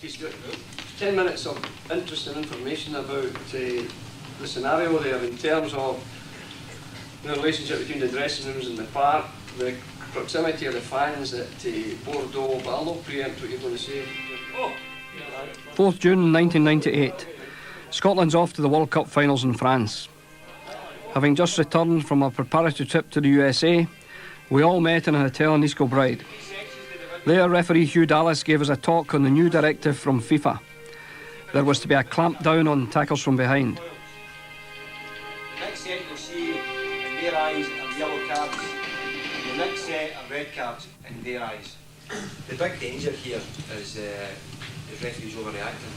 He's got 10 minutes of interesting information about the scenario there in terms of the relationship between the dressing rooms and the park, the proximity of the fans at Bordeaux, but I'll not preempt what you're going to say. 4th June 1998. Scotland's off to the World Cup finals in France. Having just returned from a preparatory trip to the USA, we all met in a hotel in East Kilbride. There, referee Hugh Dallas gave us a talk on the new directive from FIFA. There was to be a clamp down on tackles from behind. The next set you'll see in their eyes are yellow cards. The next set are red cards in their eyes. The big danger here is referees overreacting.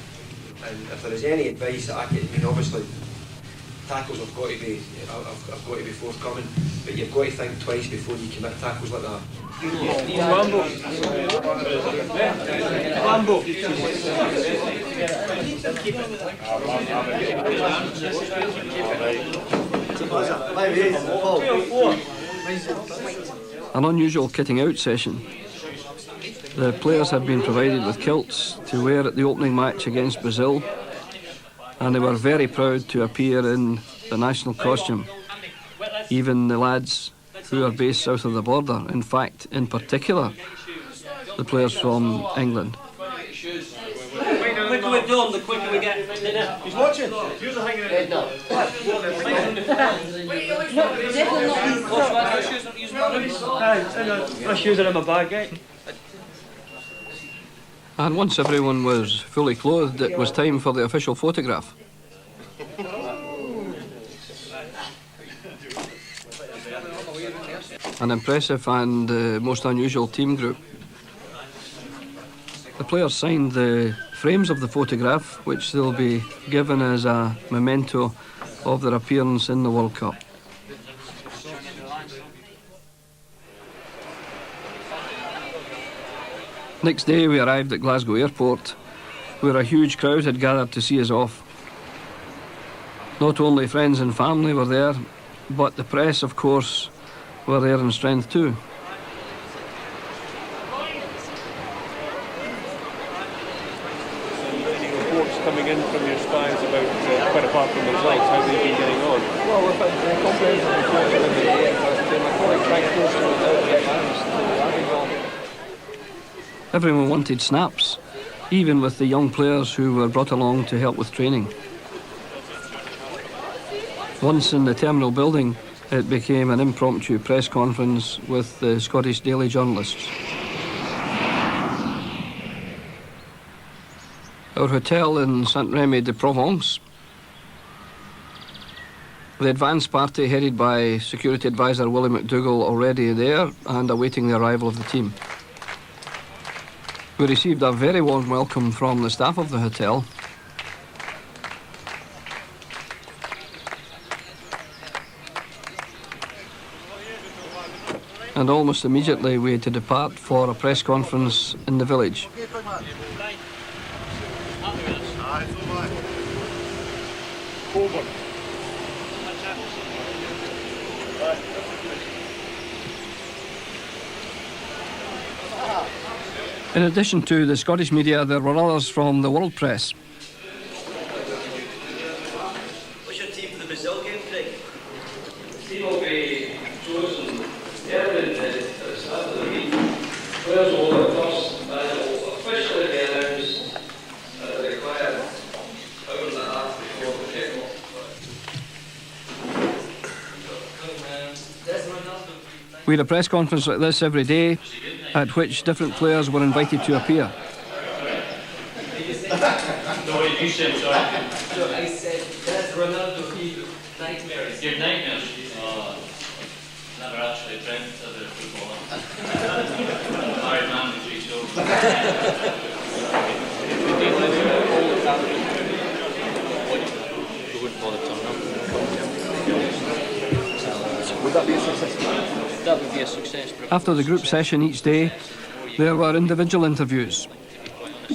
And if there is any advice that I mean, obviously, tackles have got to be forthcoming, but you've got to think twice before you commit tackles like that. An unusual kitting out session. The players had been provided with kilts to wear at the opening match against Brazil, and they were very proud to appear in the national costume. Even the lads who are based south of the border, in fact, in particular, the players from England. The quicker we do them, the quicker we get dinner. He's watching. You're hanging out. No. My shoes are in my bag, right? And once everyone was fully clothed, it was time for the official photograph. An impressive and most unusual team group. The players signed the frames of the photograph, which they'll be given as a memento of their appearance in the World Cup. Next day we arrived at Glasgow Airport, where a huge crowd had gathered to see us off. Not only friends and family were there, but the press, of course, were there in strength too. Reports coming in from your spies about, quite apart from the results, how they've been getting on? Well, we've had comprehensive reports in the day, but my colleague Craig Bown was out there. Everyone wanted snaps, even with the young players who were brought along to help with training. Once in the terminal building, it became an impromptu press conference with the Scottish daily journalists. Our hotel in Saint-Etienne. The advance party, headed by security advisor Willie McDougall, already there and awaiting the arrival of the team. We received a very warm welcome from the staff of the hotel. And almost immediately we had to depart for a press conference in the village. In addition to the Scottish media, there were others from the world press. What's your team for the Brazil game, Craig? The team will be chosen early at the start of the week. Players will go first and it will officially be announced at the required hour and a half before the kick-off. We had a press conference like this every day, at which different players were invited to appear. No, what did you say, sorry? I said, that's Ronaldo nightmares. Your nightmares? Oh, never actually dreamt of a footballer. Married man with 3 children. We wouldn't bother turning up. Would that be a success? That would be a success. After the group session each day, there were individual interviews.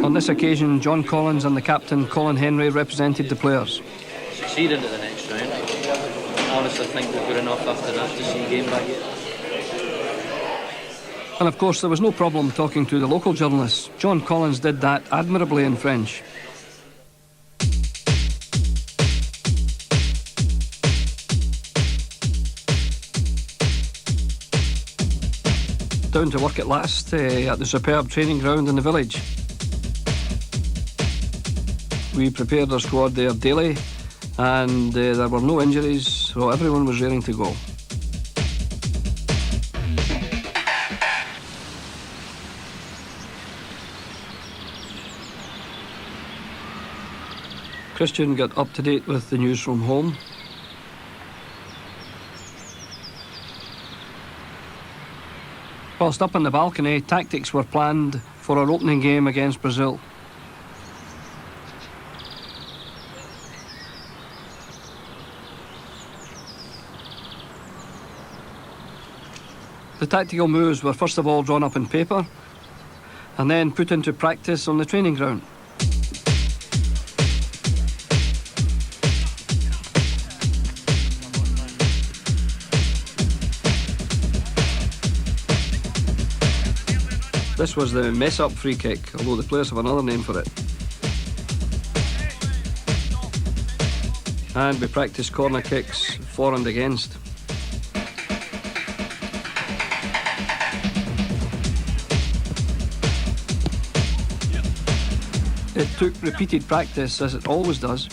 On this occasion, John Collins and the captain, Colin Henry, represented the players. Succeed into the next round. I honestly think we're good enough after that to see a game back yet. And of course there was no problem talking to the local journalists. John Collins did that admirably in French. Down to work at last at the superb training ground in the village. We prepared our squad there daily, and there were no injuries, so everyone was raring to go. Christian got up to date with the news from home. Whilst up on the balcony, tactics were planned for our opening game against Brazil. The tactical moves were first of all drawn up in paper and then put into practice on the training ground. This was the mess-up free kick, although the players have another name for it. And we practiced corner kicks for and against. It took repeated practice, as it always does.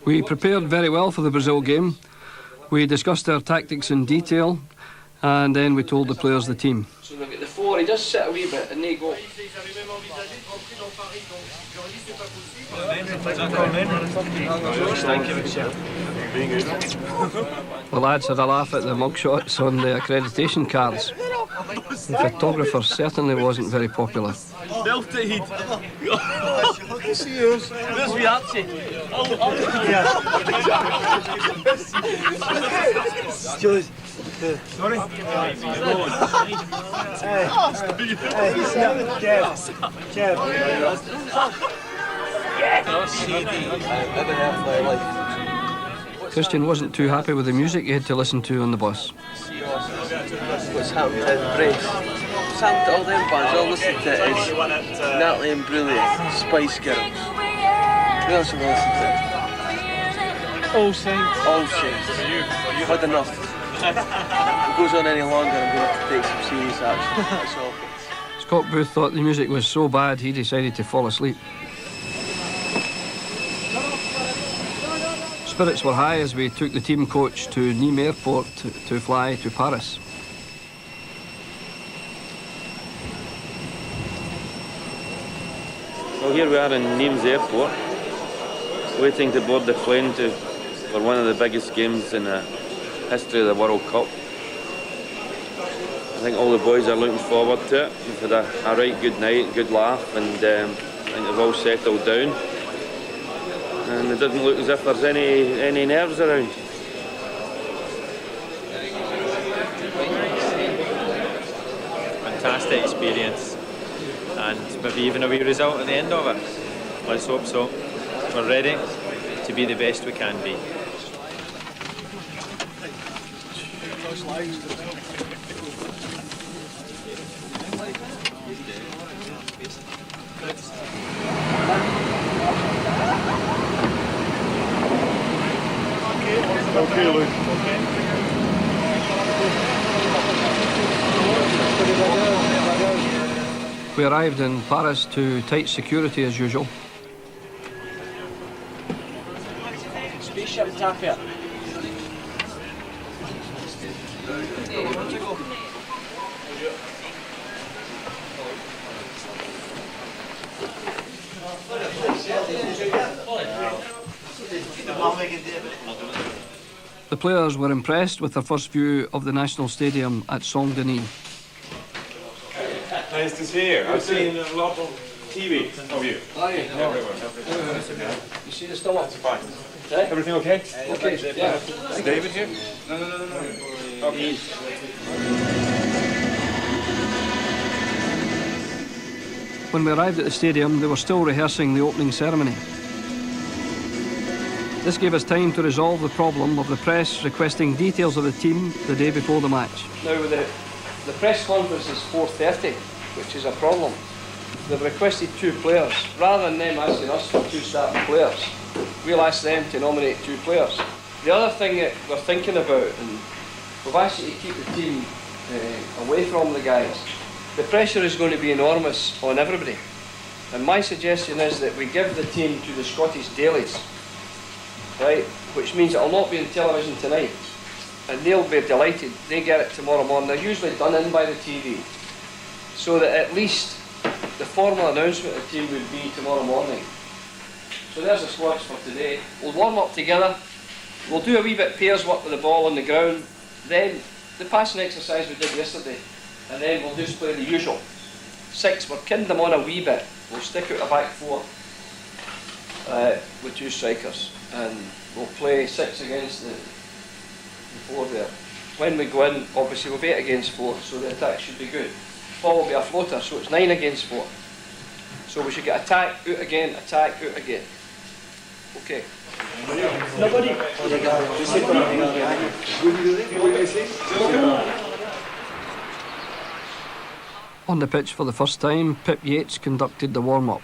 We prepared very well for the Brazil game. We discussed our tactics in detail, and then we told the players the team. So they've got the four, he does sit a wee bit and they go. The lads had a laugh at the mugshots on the accreditation cards. The photographer certainly wasn't very popular. Sorry? Christian wasn't too happy with the music he had to listen to on the bus. What's happened in Brace? What's happened to all them bands? All listen to it is Natalie and Brilliant, Spice Girls. Who else have we listened to? All Saints. All Saints. Had enough. If it goes on any longer, I'm going to have to take some serious action. That's all. Scott Booth thought the music was so bad he decided to fall asleep. Spirits were high as we took the team coach to Nîmes Airport to fly to Paris. Well, here we are in Nîmes Airport, waiting to board the plane for one of the biggest games in the history of the World Cup. I think all the boys are looking forward to it. We've had a right good night, good laugh, and I think they've all settled down. And it doesn't look as if there's any nerves around. Fantastic experience, and maybe even a wee result at the end of it. Let's hope so. We're ready to be the best we can be. Okay, Luke. We arrived in Paris to tight security as usual. Spaceship Tapia. The players were impressed with their first view of the national stadium at Saint-Etienne. Nice to see you. I've seen a lot of TV of you. Are you? Everywhere. You see the stomach? Fine. Eh? Everything okay? Okay, yeah. Is David here? No. Okay. When we arrived at the stadium, they were still rehearsing the opening ceremony. This gave us time to resolve the problem of the press requesting details of the team the day before the match. Now, with the press conference is 4:30, which is a problem. They've requested 2 players. Rather than them asking us for 2 starting players, we'll ask them to nominate 2 players. The other thing that we're thinking about, and we've asked you to keep the team away from the guys, the pressure is going to be enormous on everybody. And my suggestion is that we give the team to the Scottish dailies, right? Which means it'll not be on television tonight. And they'll be delighted. They get it tomorrow morning. They're usually done in by the TV. So that at least the formal announcement of the team would be tomorrow morning. So there's the squads for today. We'll warm up together. We'll do a wee bit pairs work with the ball on the ground. Then the passing exercise we did yesterday. And then we'll just play the usual. 6, we're kidding them on a wee bit. We'll stick out a back 4 with 2 strikers. And we'll play 6 against the 4 there. When we go in, obviously we'll be 8 against 4, so the attack should be good. Ball will be a floater, so it's 9 against 4. So we should get attack, out again, attack, out again. Okay. Nobody. On the pitch for the first time, Pip Yates conducted the warm-up.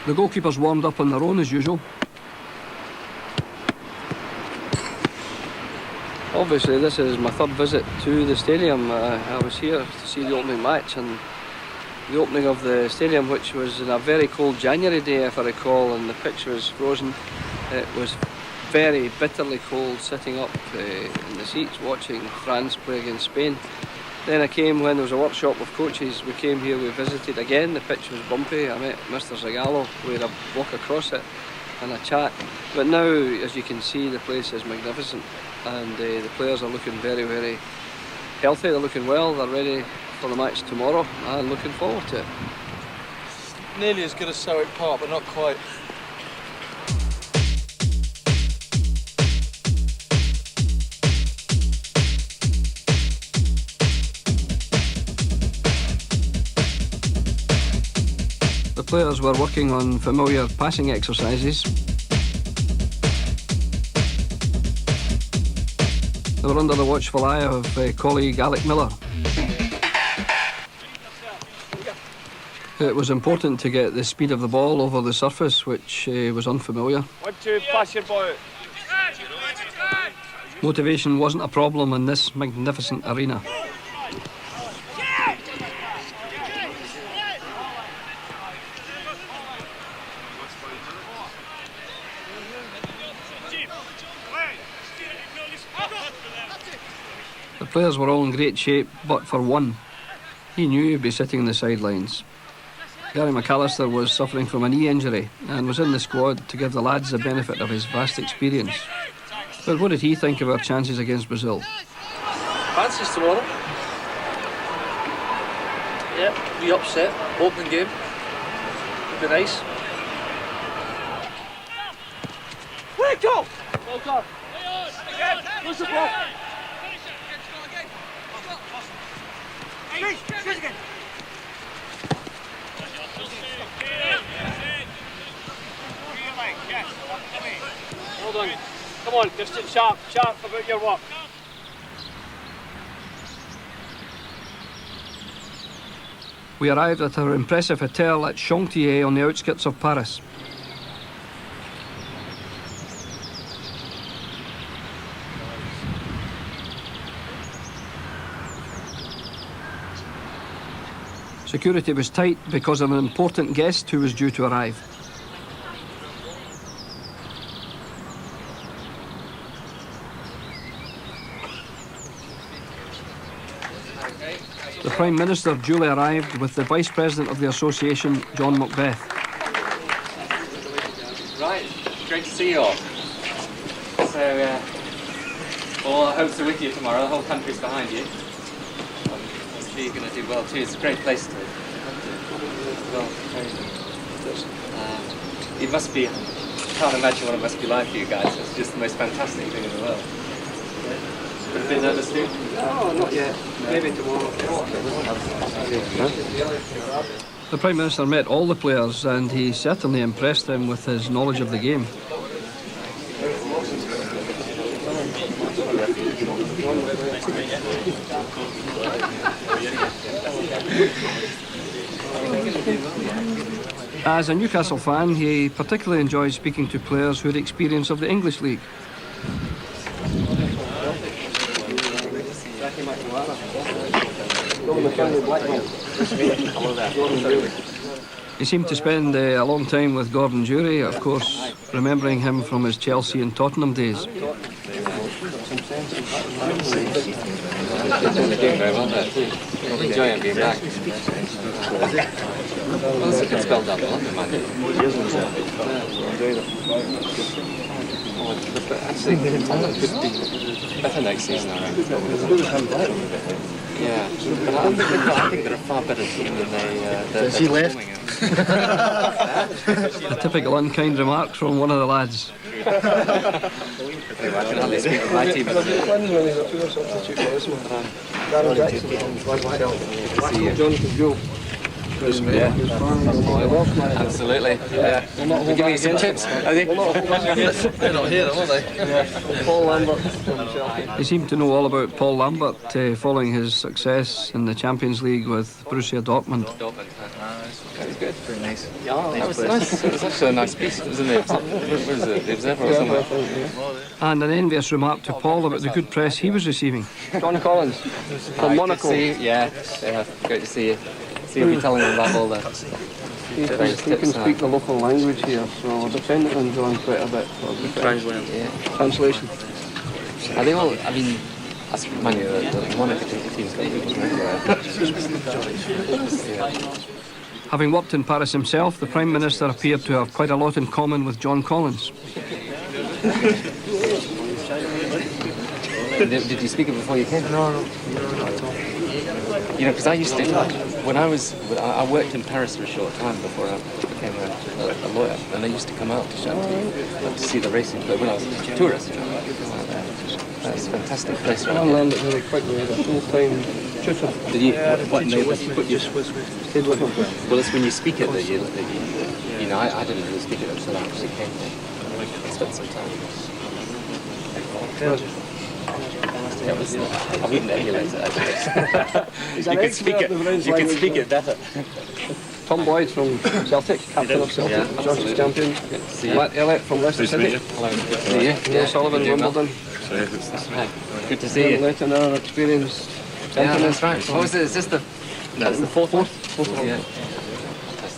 The goalkeepers warmed up on their own as usual. Obviously this is my 3rd visit to the stadium. I was here to see the opening match and the opening of the stadium, which was in a very cold January day if I recall, and the pitch was frozen. It was very bitterly cold sitting up in the seats watching France play against Spain. Then I came when there was a workshop of coaches. We came here, we visited again. The pitch was bumpy. I met Mr. Zagallo. We had a walk across it and a chat. But now, as you can see, the place is magnificent, and the players are looking very, very healthy. They're looking well. They're ready for the match tomorrow and looking forward to it. Nearly as good as Southwark Park, but not quite. The players were working on familiar passing exercises. They were under the watchful eye of colleague Alec Miller. It was important to get the speed of the ball over the surface, which was unfamiliar. 1, 2, pass your ball out. Motivation wasn't a problem in this magnificent arena. The players were all in great shape, but for one. He knew he'd be sitting on the sidelines. Gary McAllister was suffering from a knee injury and was in the squad to give the lads the benefit of his vast experience. But what did he think of our chances against Brazil? Francis tomorrow. Yeah, be upset. Opening game. Would be nice. Wake up! Well done. Lose the ball. Well done. Come on, just sit sharp about your work. We arrived at our impressive hotel at Saint-Etienne on the outskirts of Paris. Security was tight because of an important guest who was due to arrive. The Prime Minister duly arrived with the Vice President of the Association, John Macbeth. Right, great to see you all. So, Well, I hope so with you tomorrow. The whole country's behind you. I'm sure you're going to do well too. It's a great place to well, it must be, I can't imagine what it must be like for you guys. It's just the most fantastic thing in the world. A bit nervous too? No, not yet. Maybe tomorrow. The Prime Minister met all the players and he certainly impressed them with his knowledge of the game. As a Newcastle fan, he particularly enjoys speaking to players who had experience of the English League. He seemed to spend a long time with Gordon Jury, of course, remembering him from his Chelsea and Tottenham days. Doing very well there. Enjoying being back. Well, it's a good spell down in London, man. Actually, Tottenham could be better next season, I reckon. Yeah, but I think they're a far better team than they're he left? A typical unkind remark from one of the lads. I can hardly speak of my team at the minute. Yeah, absolutely. Yeah. We'll give you some tips, I think. They're not here, are they? Paul Lambert. He seemed to know all about Paul Lambert following his success in the Champions League with Borussia Dortmund. That was good. Very nice. Yeah, that was nice. It was actually a nice piece, wasn't it? Where was it? It was there or somewhere. And an envious remark to Paul about the good press he was receiving. John Collins from Monaco. Yeah, great to see you. So you'll be telling them about all that. He can speak the local language here, so I depended on John quite a bit for the translation. Are they all, I mean, that's mind you, the Monaco team's got good, isn't it? Having worked in Paris himself, the Prime Minister appeared to have quite a lot in common with John Collins. Did you speak it before you came? No, not at all. You know, because I used to, when I worked in Paris for a short time before I became a lawyer, and I used to come out to Chantilly to see the racing club when I was a tourist. You know, that's a fantastic place. I learned it very quickly. I had a full-time tutor. Did you? What made you put you? Well, it's when you speak it that you know, I didn't really speak it until I actually came here. I spent some time. I wouldn't emulate it, actually. You could speak it better. Tom Boyd from Celtic, captain of Celtic, George's champion. Matt Elliott from Leicester City. Hello, good to see you. Neil Sullivan, Wimbledon. Good to see you. Leighton, our experienced Yeah, that's right. What was it? Is this the fourth one? Fourth one. Yeah.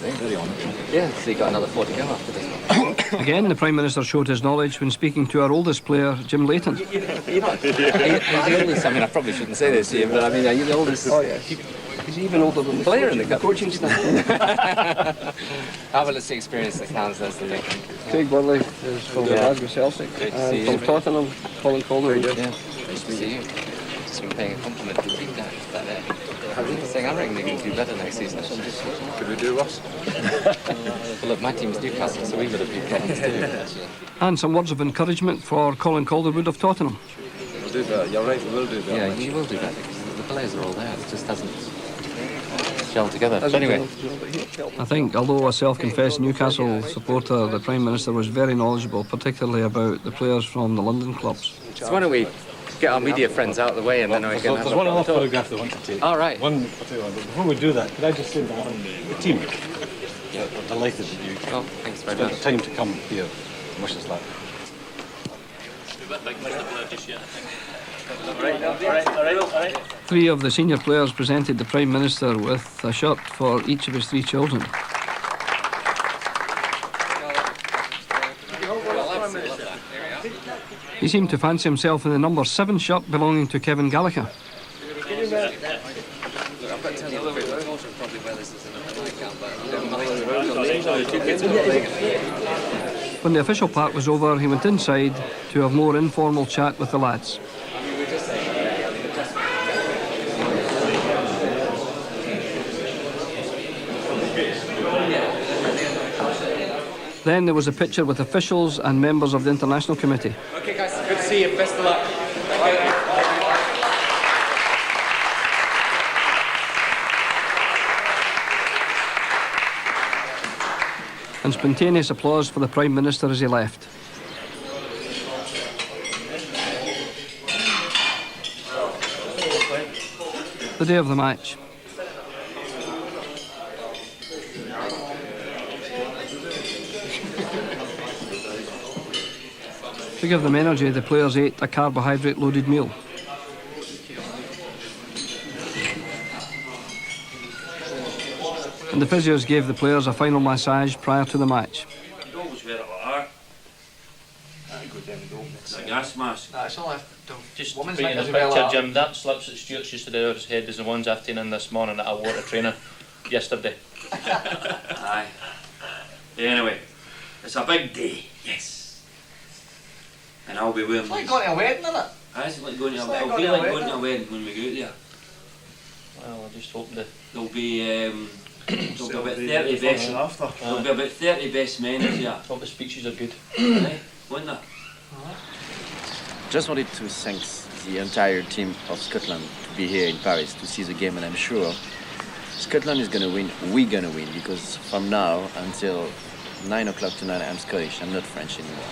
Very honoured. Yeah, so you got another 4 to go after this one. Again, the Prime Minister showed his knowledge when speaking to our oldest player, Jim Leighton. Are you the oldest? I mean, I probably shouldn't say this to you, but I mean, are you the oldest? Oh, yeah. He's even older than the player in the coaching staff. Well, it's the experience that counts, that's the thing. Craig Bown is from Glasgow Celtic. From Tottenham, Colin Calder. Yeah, nice to see you. Just been paying a compliment to the team guys back there. I reckon they're going to do better next season. Could we do worse? Well, look, my team's Newcastle, so we've got a few problems too. And some words of encouragement for Colin Calderwood of Tottenham. We'll do better. You're right, we will do better. Yeah, you will do better because the players are all there. It just hasn't gelled together. But anyway, I think, although a self-confessed Newcastle supporter, the Prime Minister was very knowledgeable, particularly about the players from the London clubs. So why don't we get our media friends out of the way and then we can have There's one other photograph they want to take. All right. One, but before we do that, could I just say that the team, we're delighted that you thanks very spent much. the time to come here. Wish us luck. All right. 3 of the senior players presented the Prime Minister with a shirt for each of his 3 children. He seemed to fancy himself in the number 7 shirt belonging to Kevin Gallagher. When the official part was over, he went inside to have more informal chat with the lads. Then there was a picture with officials and members of the international committee. Okay, guys, good to see you. Best of luck. And spontaneous applause for the Prime Minister as he left. The day of the match. To give them energy, the players ate a carbohydrate-loaded meal. And the physios gave the players a final massage prior to the match. A gas mask. That's all just painting a picture, Jim. That slips that Stuart's used to do over his head is the ones I've taken in this morning that I wore to training yesterday. Aye. Anyway, it's a big day, yes. And I'll be wearing It's like going to a wedding, isn't it? It's like going to a wedding. It'll be like going to a wedding when we go out there. Well, I just hope that there'll be about 30 best. There'll be about 30 best men here. Hope the speeches are good. Aye, won't there? Just wanted to thank the entire team of Scotland to be here in Paris to see the game, and I'm sure Scotland is going to win, we're going to win, because from now until 9 o'clock tonight I'm Scottish, I'm not French anymore.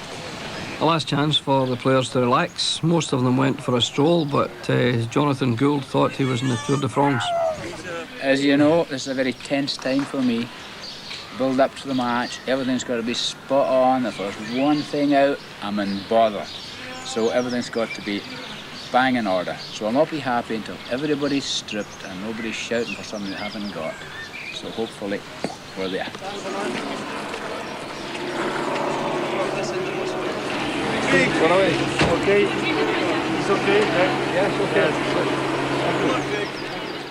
A last chance for the players to relax. Most of them went for a stroll, but Jonathan Gould thought he was in the Tour de France. As you know, this is a very tense time for me. Build up to the match, everything's got to be spot on. If there's one thing out, I'm in bother. So everything's got to be bang in order. So I'll not be happy until everybody's stripped and nobody's shouting for something they haven't got. So hopefully we're there. Okay. It's okay. Yes,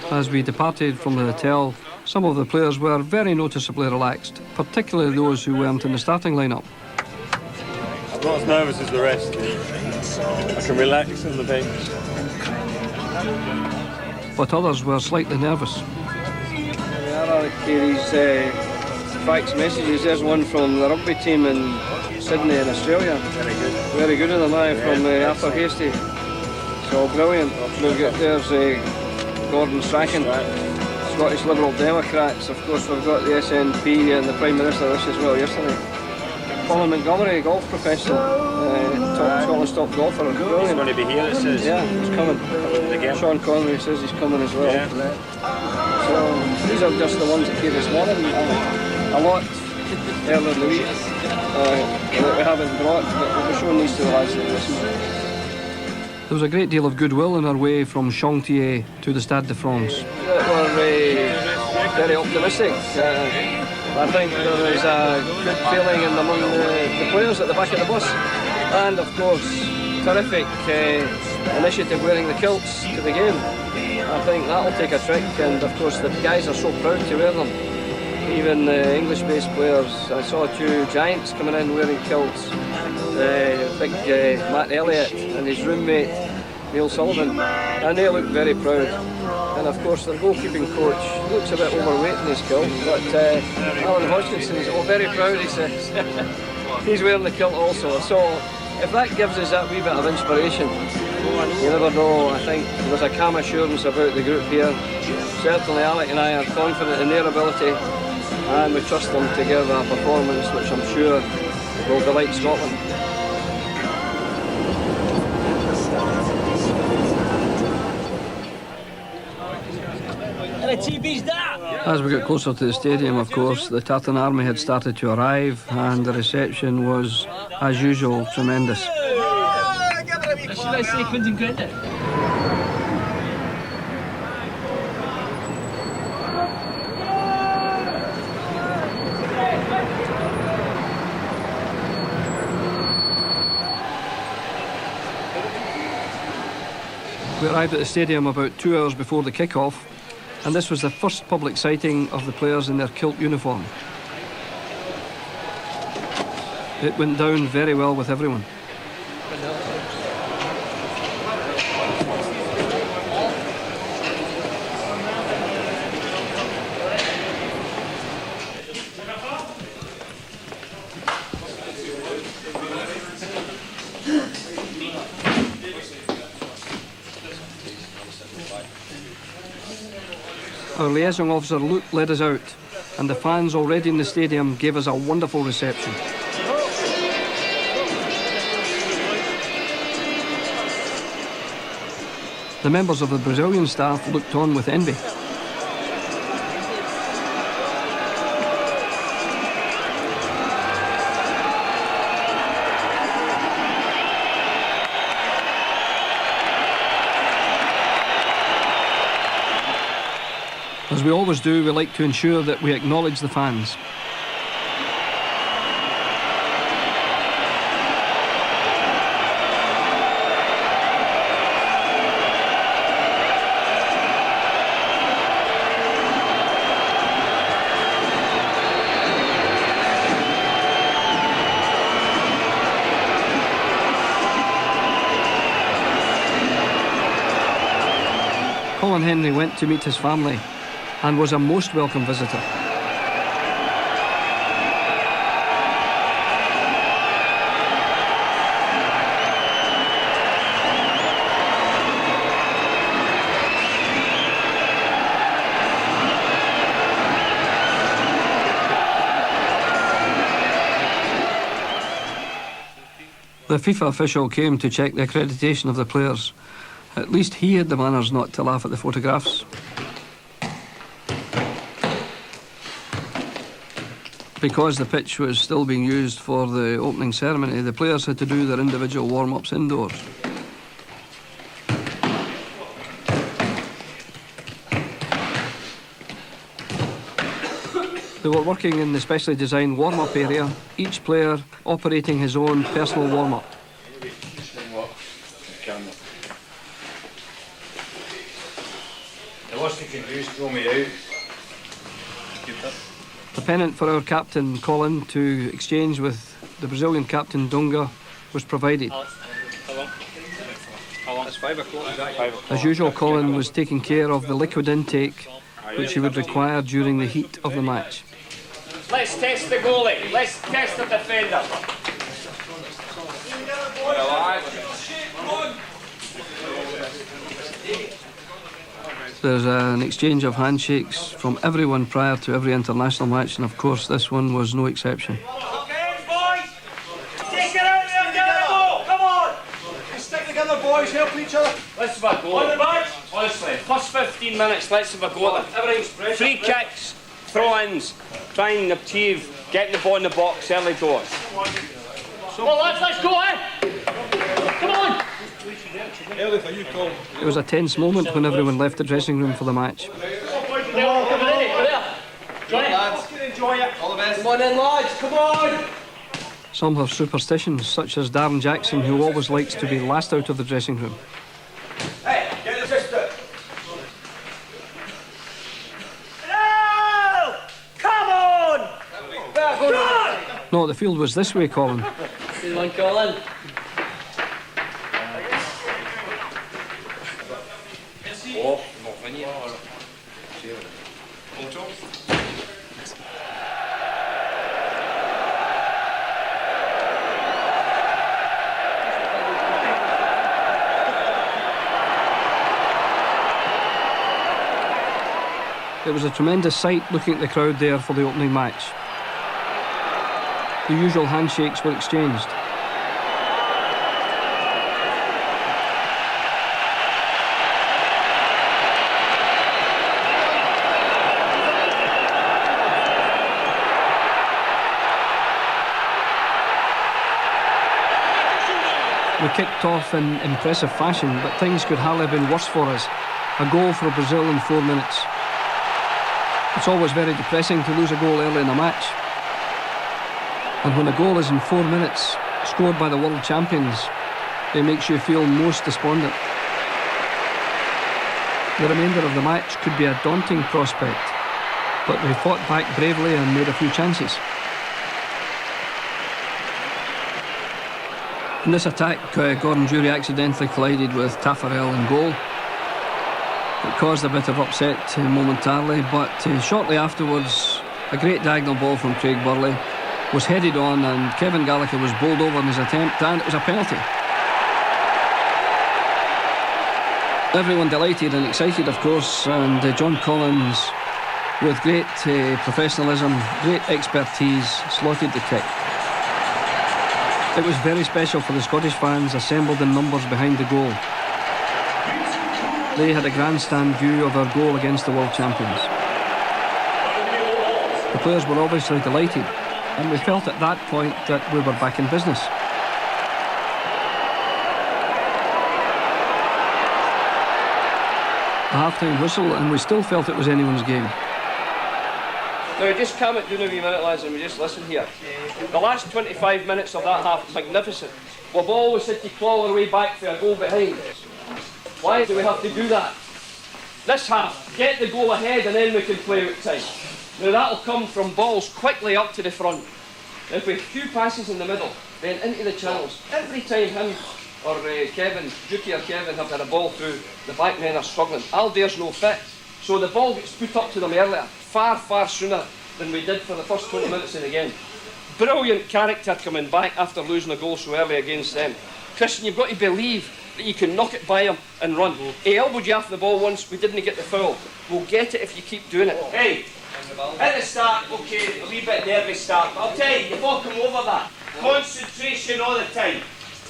okay. As we departed from the hotel, some of the players were very noticeably relaxed, particularly those who weren't in the starting lineup. I'm not as nervous as the rest. I can relax on the bench. But others were slightly nervous. There are these fax messages. There's one from the rugby team in Sydney in Australia. Very good. Very good of them, from Arthur Hasty. So brilliant. There's Gordon Strachan, Scottish Liberal Democrats. Of course, we've got the SNP and the Prime Minister this as well yesterday. Colin Montgomery, golf professor, Scotland's top golfer. Brilliant. He's going to be here, it says. Yeah, he's coming. Sean Connery says he's coming as well. Yeah. So these are just the ones that came this morning. A lot earlier in the week that we haven't brought, but we'll be showing these to the lads that listen. There was a great deal of goodwill in our way from Chantier to the Stade de France. We're very optimistic. I think there is a good feeling among the players at the back of the bus, and of course terrific initiative wearing the kilts to the game. I think that'll take a trick, and of course the guys are so proud to wear them. Even English-based players. I saw two giants coming in wearing kilts. Big Matt Elliott and his roommate Neil Sullivan, and they look very proud. And of course their goalkeeping coach looks a bit overweight in his kilt, but Alan Hodgkinson is very proud, he says. He's wearing the kilt also. So if that gives us that wee bit of inspiration, you never know. I think there's a calm assurance about the group here. Certainly Alec and I are confident in their ability, and we trust them to give a performance which I'm sure will delight Scotland. As we got closer to the stadium, of course, the Tartan Army had started to arrive, and the reception was, as usual, tremendous. Should I say Quentin Grenda? We arrived at the stadium about 2 hours before the kick-off, and this was the first public sighting of the players in their kilt uniform. It went down very well with everyone. Our liaison officer Luke led us out, and the fans already in the stadium gave us a wonderful reception. The members of the Brazilian staff looked on with envy. As we always do, we like to ensure that we acknowledge the fans. Colin Henry went to meet his family and was a most welcome visitor. The FIFA official came to check the accreditation of the players. At least he had the manners not to laugh at the photographs. Because the pitch was still being used for the opening ceremony, the players had to do their individual warm-ups indoors. They were working in the specially designed warm-up area, each player operating his own personal warm-up. The worst you can do is throw me out. The pennant for our captain, Colin, to exchange with the Brazilian captain, Dunga, was provided. As usual, Colin was taking care of the liquid intake, which he would require during the heat of the match. Let's test the goalie. Let's test the defender. There's an exchange of handshakes from everyone prior to every international match, and of course this one was no exception. Okay, boys! Take it out there, get it all! Come on! Stick together, boys, help each other. Let's have a go. On the bench! Honestly, first 15 minutes, let's have a go at them. Everything's fresh. Free kicks, throw-ins, try and achieve getting the ball in the box early doors. Well, lads, let's go, eh? Come on! It was a tense moment when everyone left the dressing room for the match. Come on in, lads, come on! Some have superstitions, such as Darren Jackson, who always likes to be last out of the dressing room. Hey, get the sister! No! Come on! No, the field was this way, Colin. Good one, Colin. It was a tremendous sight looking at the crowd there for the opening match. The usual handshakes were exchanged. We kicked off in impressive fashion, but things could hardly have been worse for us. A goal for Brazil in 4 minutes. It's always very depressing to lose a goal early in a match. And when a goal is in 4 minutes, scored by the world champions, it makes you feel most despondent. The remainder of the match could be a daunting prospect, but we fought back bravely and made a few chances. In this attack, Gordon Jury accidentally collided with Taffarel in goal. It caused a bit of upset momentarily, but shortly afterwards, a great diagonal ball from Craig Burley was headed on, and Kevin Gallagher was bowled over in his attempt, and it was a penalty. Everyone delighted and excited, of course, and John Collins, with great professionalism, great expertise, slotted the kick. It was very special for the Scottish fans assembled in numbers behind the goal. They had a grandstand view of our goal against the world champions. The players were obviously delighted, and we felt at that point that we were back in business. A half-time whistle, and we still felt it was anyone's game. Now just calm it down a wee minute, lads, and we just listen here. The last 25 minutes of that half, magnificent. We've always had to claw our way back for a goal behind. Why do we have to do that? This half, get the goal ahead and then we can play with time. Now that'll come from balls quickly up to the front. If we have a few passes in the middle, then into the channels. Every time him or Kevin, Dookie or Kevin have had a ball through, the back men are struggling. Aldair's no fit. So the ball gets put up to them earlier, far sooner than we did for the first 20 minutes of the game. Brilliant character coming back after losing a goal so early against them. Christian, you've got to believe that you can knock it by him and run. He elbowed you after the ball once, we didn't get the foul. We'll get it if you keep doing it. Hey, at the start, okay, a wee bit nervous start, but I'll tell you, you've all come over that. Concentration all the time.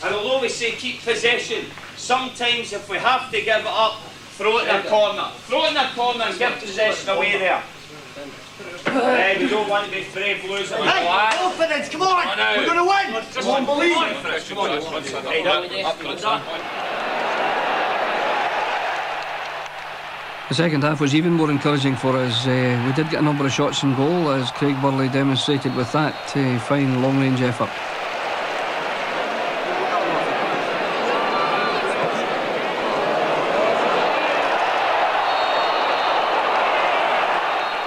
And although we say keep possession, sometimes if we have to give it up, throw it in a corner. Throw it in a corner and give possession away there. We don't want to be brave losers. Hey, confidence, come on! We're going to win! Come on, believe it! Come on. The second half was even more encouraging for us. We did get a number of shots in goal, as Craig Burley demonstrated with that fine long-range effort.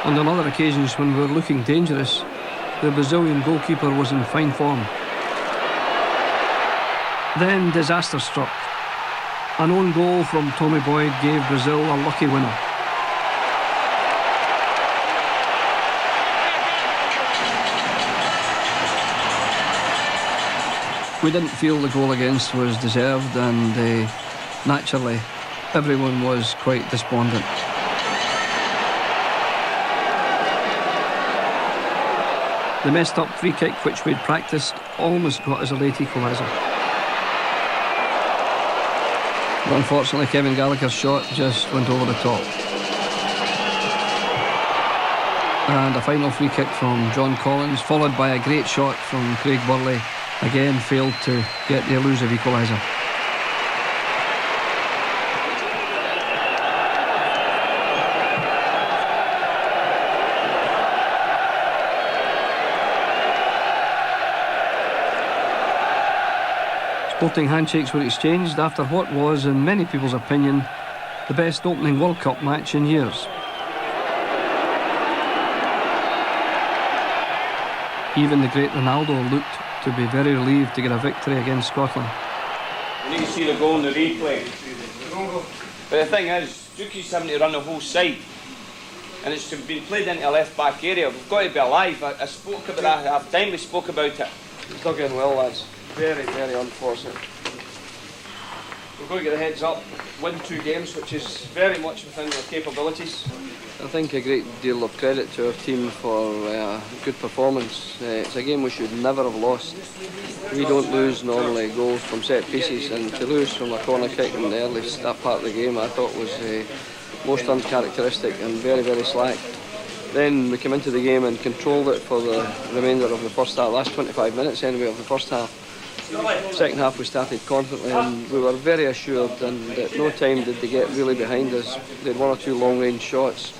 And on other occasions when we were looking dangerous, the Brazilian goalkeeper was in fine form. Then disaster struck. An own goal from Tommy Boyd gave Brazil a lucky winner. We didn't feel the goal against was deserved, and naturally everyone was quite despondent. The messed up free kick which we'd practiced almost got us a late equaliser. But unfortunately Kevin Gallagher's shot just went over the top. And a final free kick from John Collins, followed by a great shot from Craig Burley, again failed to get the elusive equaliser. Sporting handshakes were exchanged after what was, in many people's opinion, the best opening World Cup match in years. Even the great Ronaldo looked to be very relieved to get a victory against Scotland. You need to see the goal in the replay. But the thing is, Dookie's having to run the whole side. And it's been played into a left-back area. We've got to be alive. I spoke about that at half-time, we spoke about it. It's not going well, lads. Very unfortunate. We've got to get the heads up, win 2 games, which is very much within our capabilities. I think a great deal of credit to our team for a good performance. It's a game we should never have lost. We don't lose normally goals from set pieces, and to lose from a corner kick in the early start part of the game I thought was most uncharacteristic and very slack. Then we came into the game and controlled it for the remainder of the first half, last 25 minutes anyway of the first half. Second half we started confidently and we were very assured, and at no time did they get really behind us. They had 1 or 2 long range shots,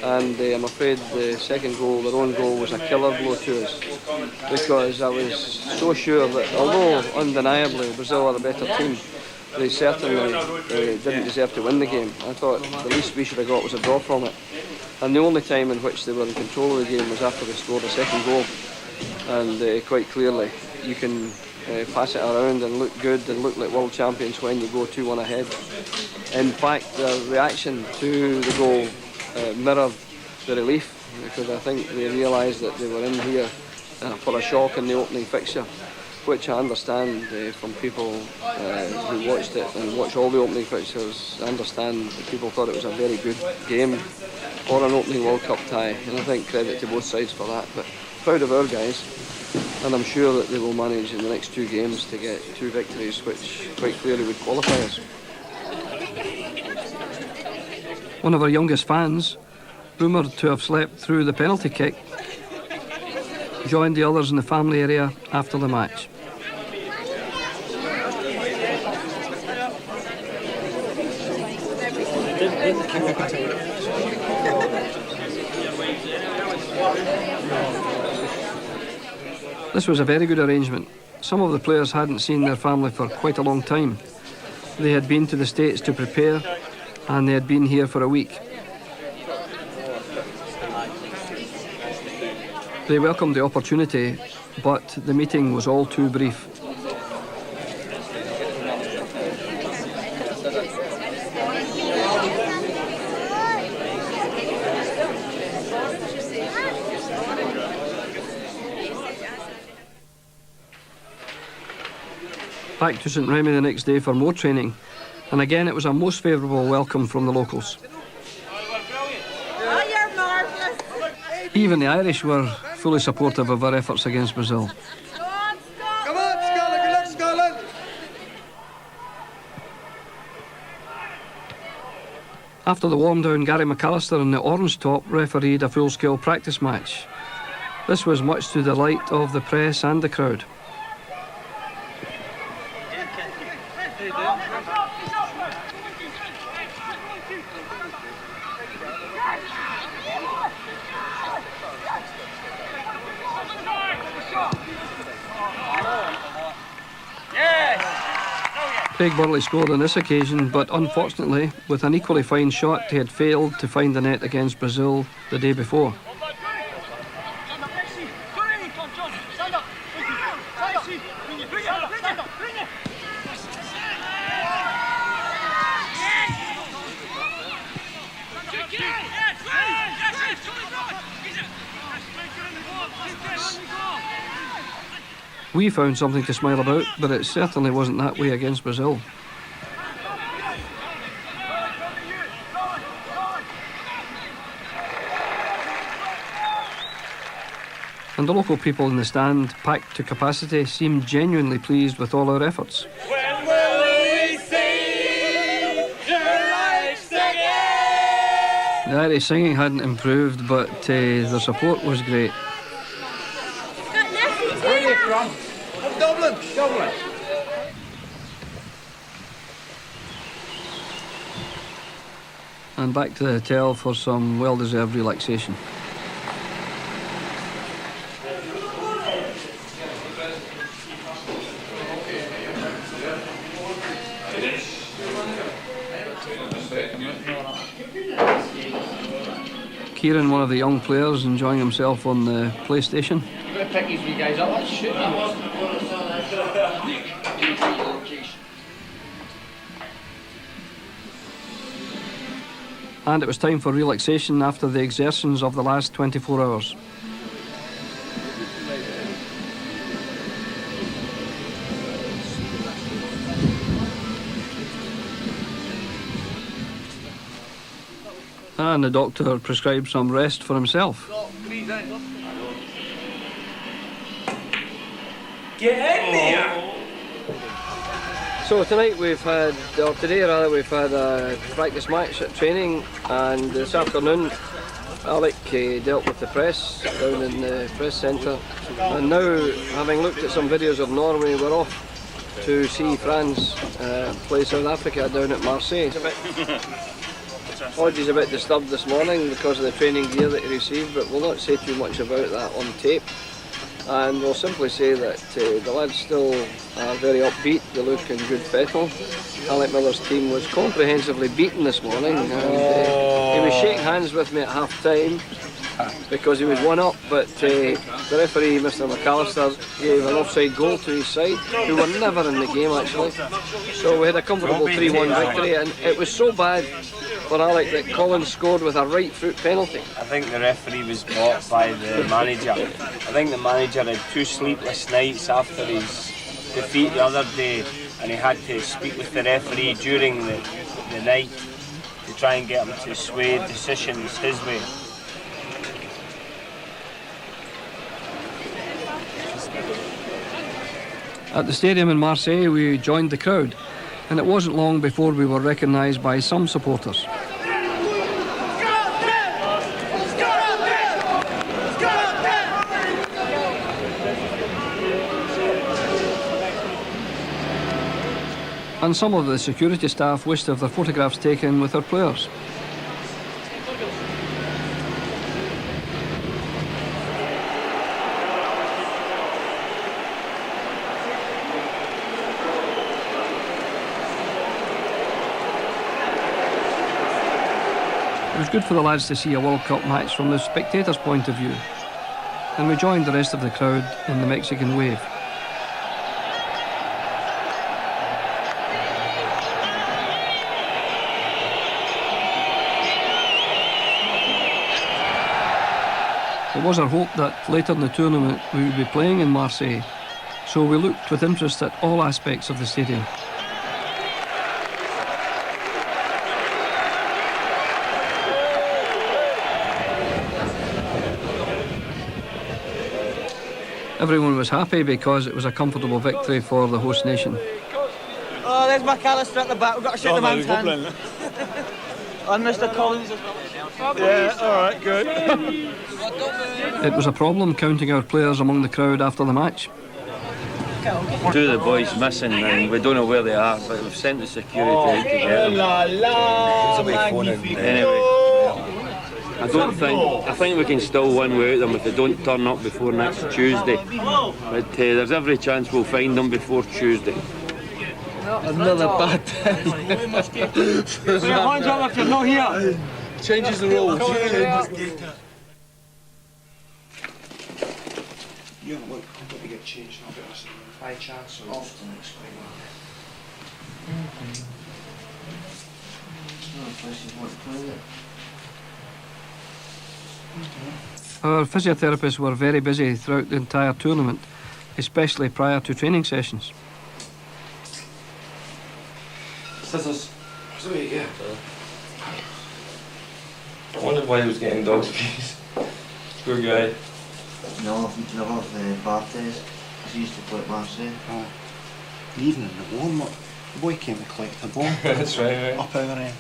and I'm afraid the second goal, their own goal, was a killer blow to us, because I was so sure that although undeniably Brazil are a better team, they certainly didn't deserve to win the game. I thought the least we should have got was a draw from it. And the only time in which they were in control of the game was after they scored a second goal. And quite clearly, you can pass it around and look good and look like world champions when you go 2-1 ahead. In fact, the reaction to the goal mirrored the relief, because I think they realised that they were in here for a shock in the opening fixture. which I understand from people who watched it and watched all the opening fixtures. I understand that people thought it was a very good game for an opening World Cup tie, and I think credit to both sides for that. But proud of our guys, and I'm sure that they will manage in the next 2 games to get 2 victories, which quite clearly would qualify us. One of our youngest fans, rumoured to have slept through the penalty kick, joined the others in the family area after the match. This was a very good arrangement. Some of the players hadn't seen their family for quite a long time. They had been to the States to prepare, and they had been here for a week. They welcomed the opportunity, but the meeting was all too brief. Back to St Remy the next day for more training, and again it was a most favourable welcome from the locals. Oh, you're marvellous. Even the Irish were fully supportive of our efforts against Brazil. Come on, Scotland! Good luck, Scotland! After the warm down, Gary McAllister in the orange top refereed a full-scale practice match. This was much to the delight of the press and the crowd. Craig Bown scored on this occasion, but unfortunately, with an equally fine shot, he had failed to find the net against Brazil the day before. We found something to smile about, but it certainly wasn't that way against Brazil. And the local people in the stand, packed to capacity, seemed genuinely pleased with all our efforts. When will we see your lights again? The Irish singing hadn't improved, but their support was great. Where are you from? I'm Dublin. Dublin. And back to the hotel for some well-deserved relaxation. Kieran, one of the young players, enjoying himself on the PlayStation. You've got to pick these wee guys up. Let's shoot them. And it was time for relaxation after the exertions of the last 24 hours. And the doctor prescribed some rest for himself. Get in there! So tonight we've had, or today rather, we've had a practice match at training, and this afternoon Alec dealt with the press down in the press centre, and now, having looked at some videos of Norway, we're off to see France play South Africa down at Marseille. Hodge is a bit disturbed this morning because of the training gear that he received, but we'll not say too much about that on tape. And we'll simply say that the lads still are very upbeat, they look in good fettle. Alec Miller's team was comprehensively beaten this morning, and he was shaking hands with me at half time because he was 1 up, but the referee, Mr McAllister, gave an offside goal to his side, who were never in the game actually. So we had a comfortable 3-1 victory, and it was so bad for Alec that Collins scored with a right foot penalty. I think the referee was bought by the manager. I think the manager had 2 sleepless nights after his defeat the other day, and he had to speak with the referee during the night to try and get him to sway decisions his way. At the stadium in Marseille, we joined the crowd, and it wasn't long before we were recognised by some supporters. And some of the security staff wished to have their photographs taken with our players. It was good for the lads to see a World Cup match from the spectators' point of view, and we joined the rest of the crowd in the Mexican wave. It was our hope that later in the tournament we would be playing in Marseille, so we looked with interest at all aspects of the stadium. Everyone was happy because it was a comfortable victory for the host nation. Oh, there's McAllister at the back. We've got to shake the man's hand. And Mr. Collins as well. Yeah, all right, good. It was a problem counting our players among the crowd after the match. Two of the boys missing, and we don't know where they are, but we've sent the security out to get them. Anyway, I think we can still win without them if they don't turn up before next Tuesday. But there's every chance we'll find them before Tuesday. Another bad day. Put your hands up if you're not here. Changes the rules. You haven't looked, I'm going to get changed now, but by chance or often it's quite Our physiotherapists were very busy throughout the entire tournament, especially prior to training sessions. Scissors. Sweet, yeah. I wondered why he was getting dog's piece. Poor guy. No, I've never bad days. I used to play at Marseille. Oh. Even in the warm-up, the boy came to collect the ball. That's right, Up our end.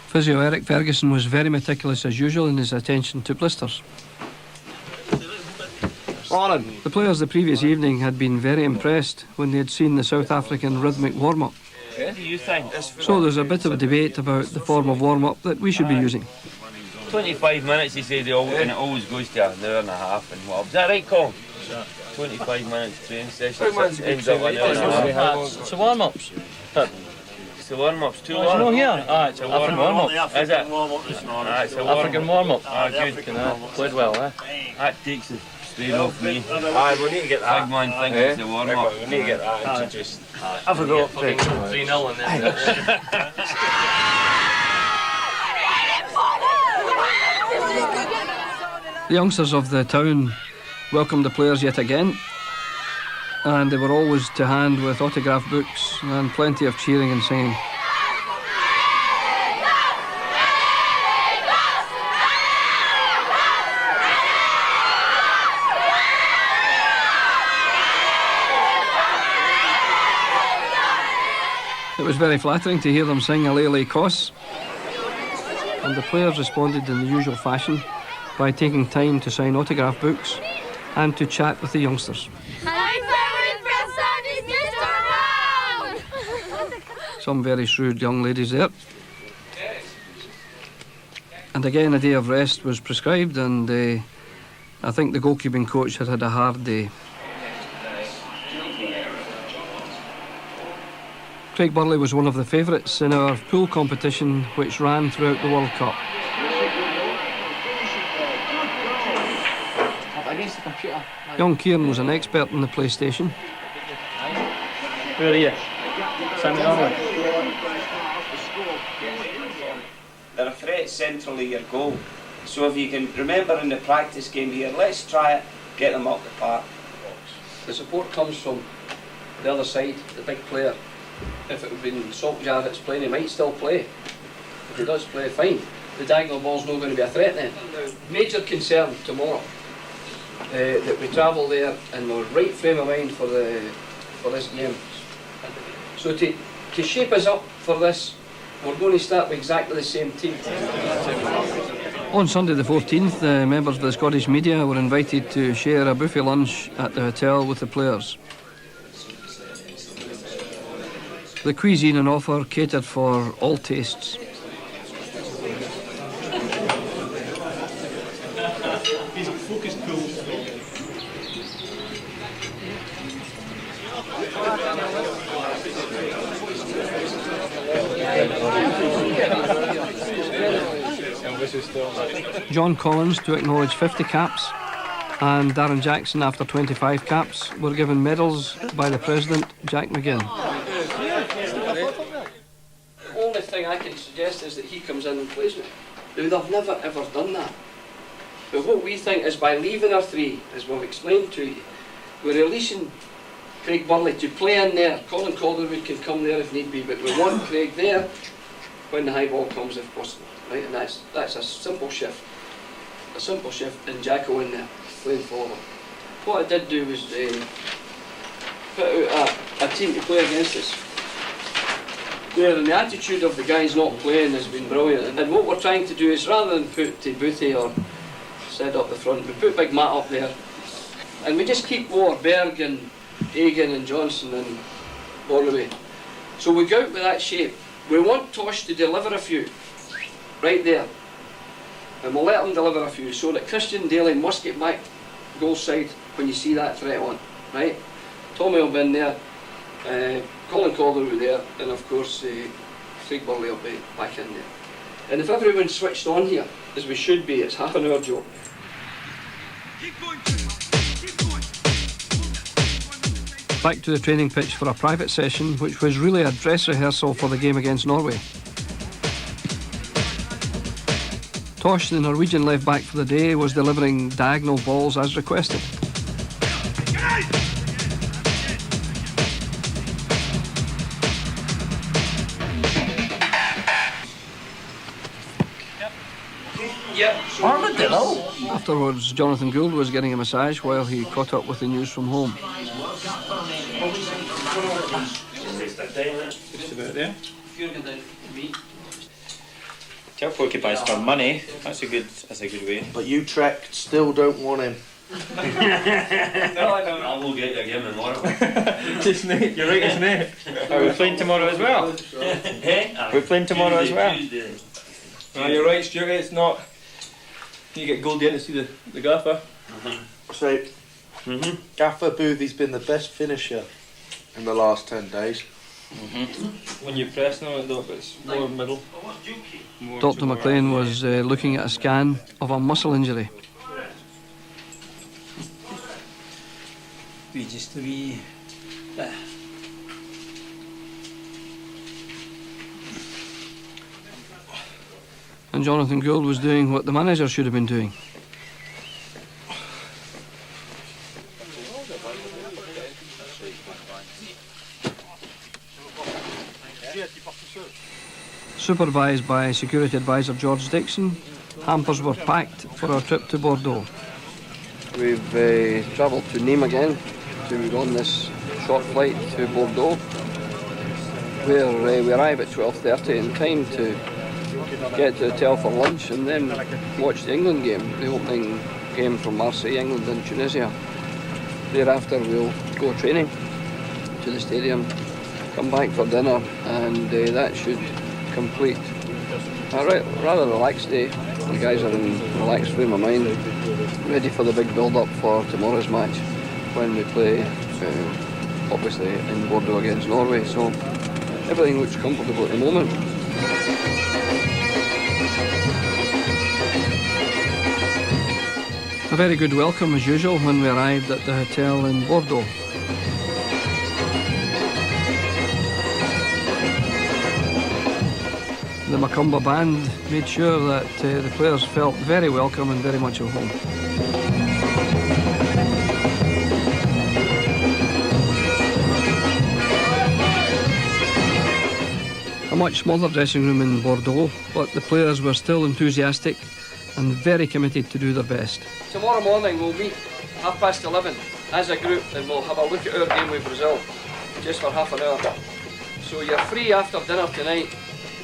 Physio Eric Ferguson was very meticulous as usual in his attention to blisters. The players the previous evening had been very impressed when they had seen the South African rhythmic warm-up. What do you think? So there's a bit of a debate about the form of warm-up that we should be using. 25 minutes, he said, and it always goes to an hour and a half. And what? Is that right, Colin? 25 minutes training session. Ends up an hour and a half. It's a warm-ups. It's the warm-ups. Two warm-ups. warm-ups. Here? Ah, it's a warm-up. Is it? It's a African warm-up. Ah, good. Played well, eh? That takes the strain off me. Aye, we need to get that. Big man thinks it's the warm-up. We need to get that introduced. I forgot. 3-0 and then. The youngsters of the town welcomed the players yet again, and they were always to hand with autograph books and plenty of cheering and singing. It was very flattering to hear them sing Alele Kos, and the players responded in the usual fashion by taking time to sign autograph books and to chat with the youngsters. My favorite person is Mr. Brown! Some very shrewd young ladies there. And again, a day of rest was prescribed, and I think the goalkeeping coach had a hard day. Craig Burley was one of the favourites in our pool competition, which ran throughout the World Cup. Young Kieran was an expert in the PlayStation. Where are you? Sammy Norway. They're a threat centrally your goal. So if you can remember in the practice game here, let's try it, get them up the park. The support comes from the other side, the big player. If it had been Solskjaer that's playing, he might still play. If he does play, fine. The diagonal ball's not going to be a threat then. Major concern tomorrow that we travel there in the right frame of mind for this game. So to shape us up for this, we're going to start with exactly the same team. On Sunday the 14th, members of the Scottish media were invited to share a buffet lunch at the hotel with the players. The cuisine and offer catered for all tastes. John Collins to acknowledge 50 caps, and Darren Jackson, after 25 caps, were given medals by the President, Jack McGinn. The only thing I can suggest is that he comes in and plays me. They've never ever done that. But what we think is, by leaving our three, as we've explained to you, we're releasing Craig Burley to play in there. Colin Calderwood can come there if need be, but we want Craig there when the high ball comes, if possible. Right, and that's a simple shift. A simple shift, and Jacko in there, playing forward. What I did do was put out a team to play against us. Where the attitude of the guys not playing has been brilliant. And what we're trying to do is, rather than put Booty or Sid up the front, we put Big Matt up there. And we just keep more Berg and Egan and Johnson and Bornaway. So we go out with that shape. We want Tosh to deliver a few. Right there, and we'll let him deliver a few, so that Christian Daly must get back goal side when you see that threat on, right? Tommy will be in there, Colin Calder will be there, and of course Craig Burley will be back in there. And if everyone's switched on here, as we should be, it's half an hour job. Back to the training pitch for a private session, which was really a dress rehearsal for the game against Norway. Tosh, the Norwegian left back for the day, was delivering diagonal balls as requested. Afterwards, Jonathan Gould was getting a massage while he caught up with the news from home. Just about there. Tell porcupines for money. That's a good way. But you Trek still don't want him. No, I don't. I will get you again tomorrow. You're right, isn't it? Are we playing tomorrow as well? We're playing tomorrow as well. No, you're right, Stuart. It's not. You get Goldie in to see the gaffer. So, Gaffer Boothie's been the best finisher in the last 10 days. When you press on it though, but it's more middle. Dr. McLean was looking at a scan of a muscle injury. And Jonathan Gould was doing what the manager should have been doing. Supervised by security advisor George Dixon, hampers were packed for our trip to Bordeaux. We've travelled to Nîmes again to go on this short flight to Bordeaux, where we arrive at 12:30 in time to get to the hotel for lunch and then watch the England game, the opening game from Marseille, England and Tunisia. Thereafter we'll go training to the stadium, come back for dinner, and that should complete a rather relaxed day. The guys are in a relaxed frame of mind, ready for the big build-up for tomorrow's match when we play, obviously, in Bordeaux against Norway. So everything looks comfortable at the moment. A very good welcome as usual when we arrived at the hotel in Bordeaux. The Macumba band made sure that the players felt very welcome and very much at home. much smaller dressing room in Bordeaux, but the players were still enthusiastic and very committed to do their best. Tomorrow morning we'll meet 11:30 as a group and we'll have a look at our game with Brazil, just for half an hour. So you're free after dinner tonight,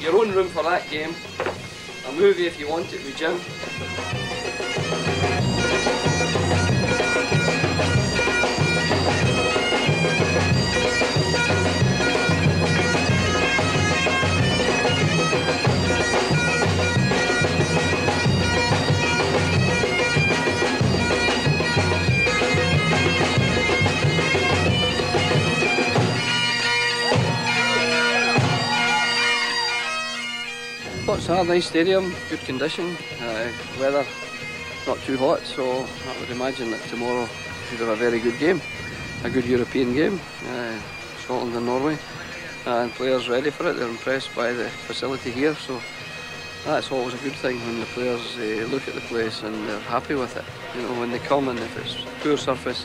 your own room for that game, a movie if you want it with Jim. It's a nice stadium, good condition, weather not too hot, so I would imagine that tomorrow we should have a very good game, a good European game, Scotland and Norway, and players ready for it. They're impressed by the facility here, so that's always a good thing when the players look at the place and they're happy with it. You know, when they come and if it's poor surface,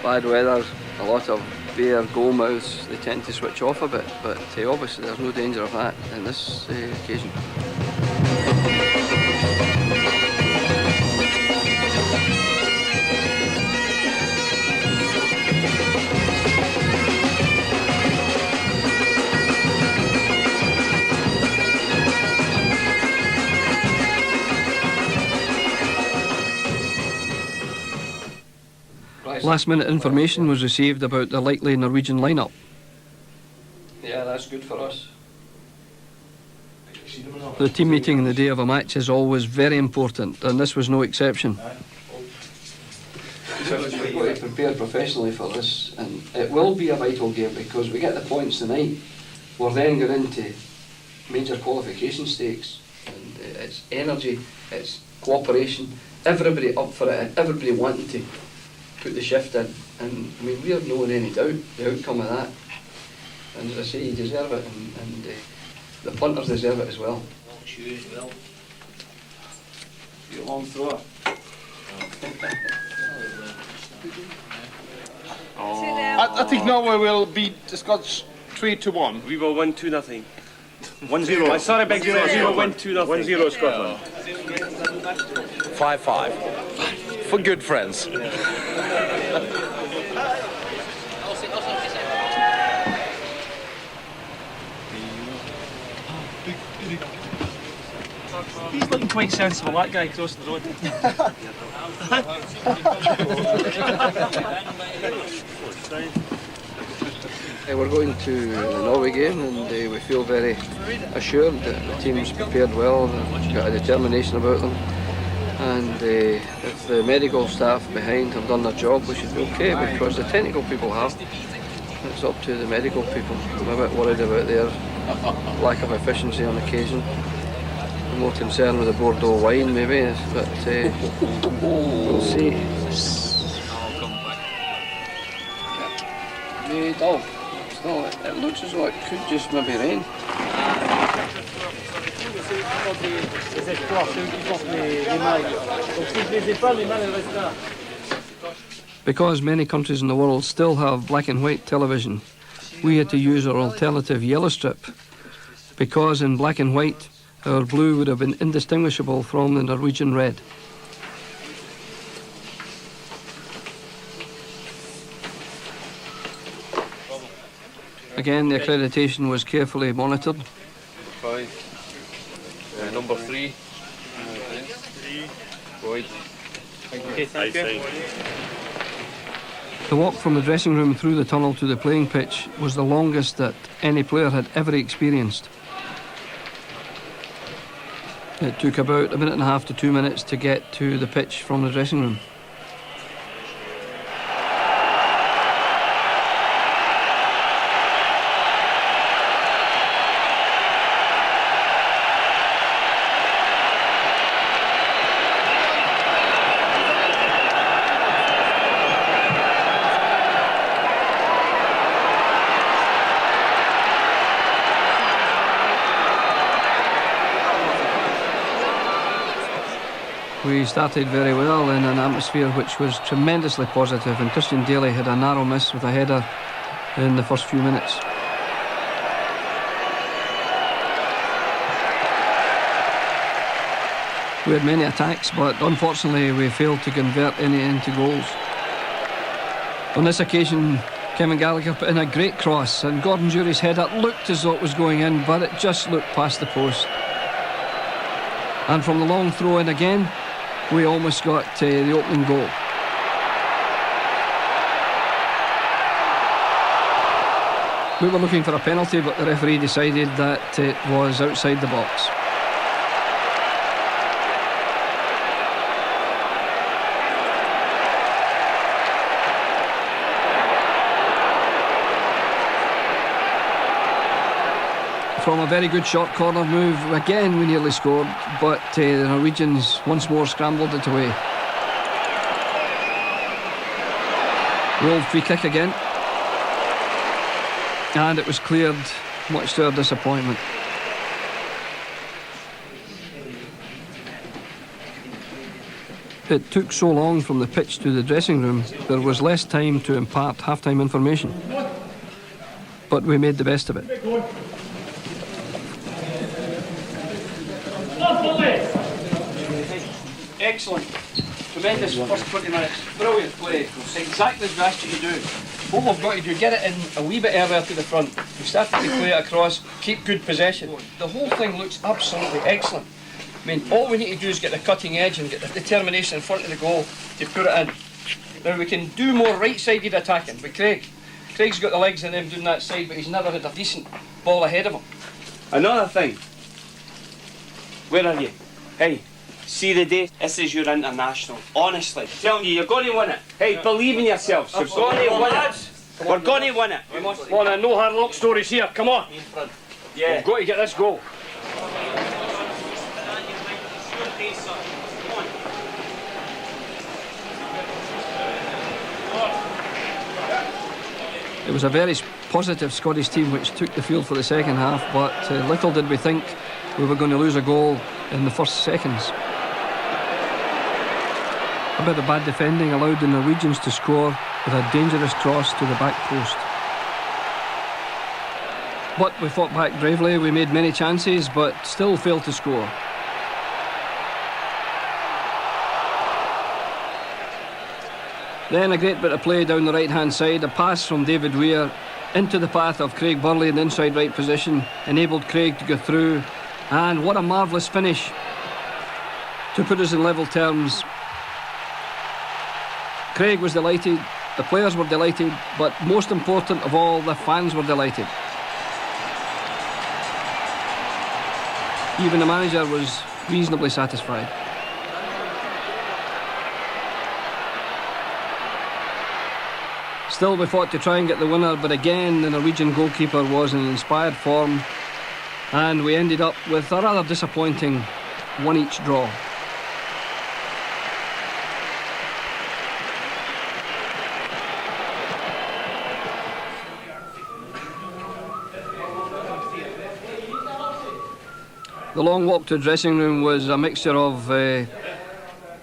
bad weather, a lot of bare goal mouths, they tend to switch off a bit, but obviously there's no danger of that in this occasion. Last-minute information was received about the likely Norwegian lineup. Yeah, that's good for us. The team meeting on the day of a match is always very important, and this was no exception. We've got to prepare professionally for this, and it will be a vital game because we get the points tonight. We're then going into major qualification stakes, and it's energy, it's cooperation, everybody up for it, and everybody wanting to put the shift in, and I mean we're not in any doubt the outcome of that, and as I say, you deserve it, and the punters deserve it as well. You as well. You're a long thrower. I think Norway will beat the Scots 3-1. We will win 2-0. 1-0. I'm sorry, big zero. We will win 2-0. 1-0 Scotland. 5-5. For good friends. He's looking quite sensible, that guy crossing the road. We're going to the Norway game, and we feel very assured that the team's prepared well, they've got a determination about them, and if the medical staff behind have done their job, we should be okay, because the technical people have. It's up to the medical people. I'm a bit worried about their lack of efficiency on occasion. I'm more concerned with the Bordeaux wine maybe, but we'll see. Dull. Still, it looks as though it could just maybe rain. Because many countries in the world still have black and white television, we had to use our alternative yellow strip, because in black and white our blue would have been indistinguishable from the Norwegian red. Again, the accreditation was carefully monitored. 5. Number 3. Boyd. Thank you. The walk from the dressing room through the tunnel to the playing pitch was the longest that any player had ever experienced. It took about 1.5 to 2 minutes to get to the pitch from the dressing room. We started very well in an atmosphere which was tremendously positive, and Christian Daly had a narrow miss with a header in the first few minutes. We had many attacks, but unfortunately we failed to convert any into goals. On this occasion, Kevin Gallagher put in a great cross, and Gordon Jury's header looked as though it was going in, but it just looked past the post. And from the long throw in again, we almost got the opening goal. We were looking for a penalty, but the referee decided that it was outside the box. From a very good short corner move, again we nearly scored, but the Norwegians once more scrambled it away. The old free kick again, and it was cleared, much to our disappointment. It took so long from the pitch to the dressing room, there was less time to impart half-time information. But we made the best of it. Excellent. Tremendous first 20 minutes. Brilliant play. Exactly the best you do. What we've got to do, get it in a wee bit earlier to the front. We started to play it across, keep good possession. The whole thing looks absolutely excellent. I mean, all we need to do is get the cutting edge and get the determination in front of the goal to put it in. Now we can do more right-sided attacking with Craig. Craig's got the legs in him doing that side, but he's never had a decent ball ahead of him. Another thing. Where are you? Hey. See the day, this is your international. Honestly, telling you, you're going to win it. Hey, believe in yourselves. You're going to win it. We're going to win it. Come on, no hard luck stories here. Come on. Yeah. We've got to get this goal. It was a very positive Scottish team which took the field for the second half, but little did we think we were going to lose a goal in the first seconds. A bit of bad defending allowed the Norwegians to score with a dangerous cross to the back post. But we fought back bravely, we made many chances, but still failed to score. Then a great bit of play down the right-hand side, a pass from David Weir into the path of Craig Burley in the inside right position, enabled Craig to go through, and what a marvellous finish to put us in level terms. Craig was delighted, the players were delighted, but most important of all, the fans were delighted. Even the manager was reasonably satisfied. Still we fought to try and get the winner, but again the Norwegian goalkeeper was in inspired form, and we ended up with a rather disappointing 1-1 draw. The long walk to the dressing room was a mixture of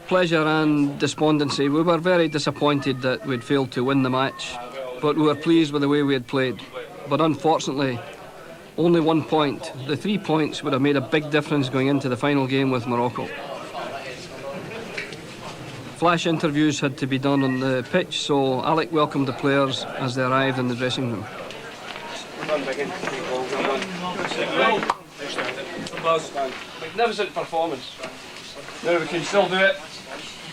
pleasure and despondency. We were very disappointed that we'd failed to win the match, but we were pleased with the way we had played. But unfortunately, only 1 point. The 3 points would have made a big difference going into the final game with Morocco. Flash interviews had to be done on the pitch, so Alec welcomed the players as they arrived in the dressing room. Magnificent performance. Now we can still do it.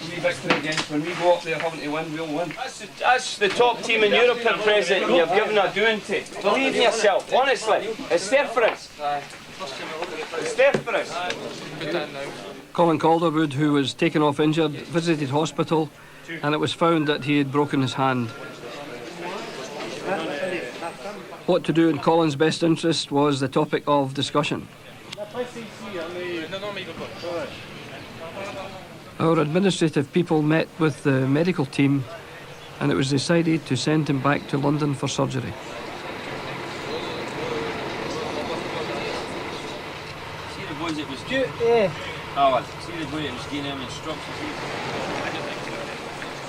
We victory against when we go up there having to win, we'll win. That's the top team in Europe at present, and you've given a doing to. Believe in yourself, honestly. It's there for us. It's there for us. Colin Calderwood, who was taken off injured, visited hospital, and it was found that he had broken his hand. What to do in Colin's best interest was the topic of discussion. Our administrative people met with the medical team, and it was decided to send him back to London for surgery. See the boys that was good? Yeah. Oh, see the boy that was giving him instructions.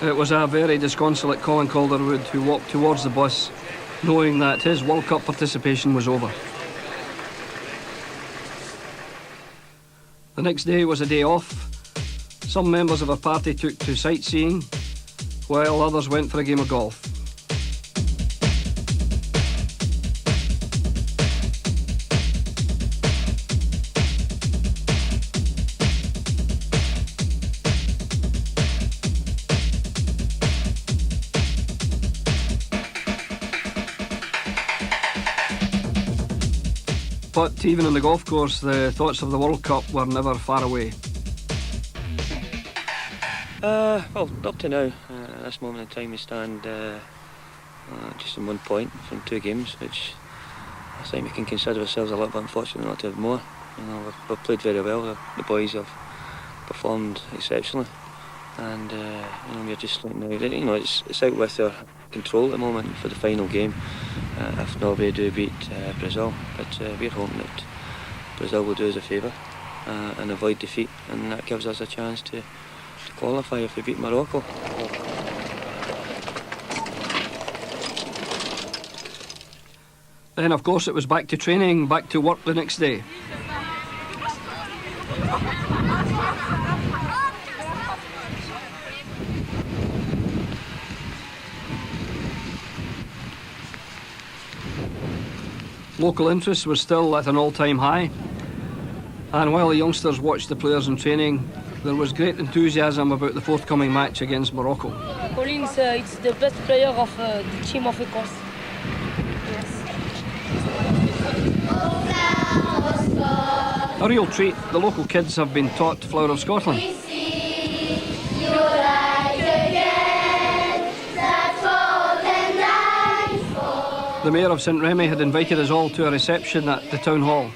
It was a very disconsolate Colin Calderwood who walked towards the bus, knowing that his World Cup participation was over. The next day was a day off, Some members of our party took to sightseeing, while others went for a game of golf. But even on the golf course, the thoughts of the World Cup were never far away. Well, up to now, at this moment in time, we stand just on 1 point from 2 games, which I think we can consider ourselves a little bit unfortunate not to have more. You know, we've played very well. The boys have performed exceptionally, and you know, we're just like now. You know, it's out with our control at the moment for the final game. If Norway do beat Brazil, but we're hoping that Brazil will do us a favour and avoid defeat, and that gives us a chance to qualify if we beat Morocco. Then, of course, it was back to training, back to work the next day. Local interest was still at an all-time high, and while the youngsters watched the players in training, there was great enthusiasm about the forthcoming match against Morocco. Collins, it's the best player of the team of Ecosse. Yes. A real treat. The local kids have been taught Flower of Scotland. The Mayor of St Remy had invited us all to a reception at the town hall.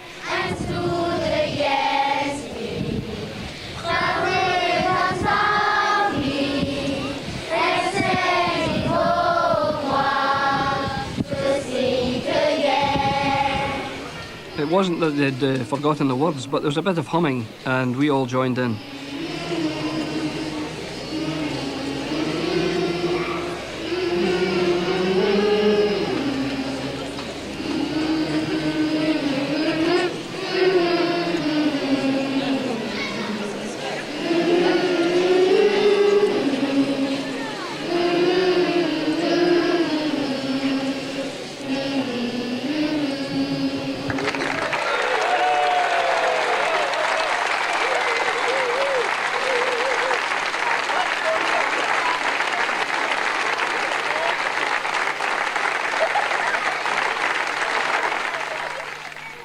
It wasn't that they'd forgotten the words, but there was a bit of humming, and we all joined in.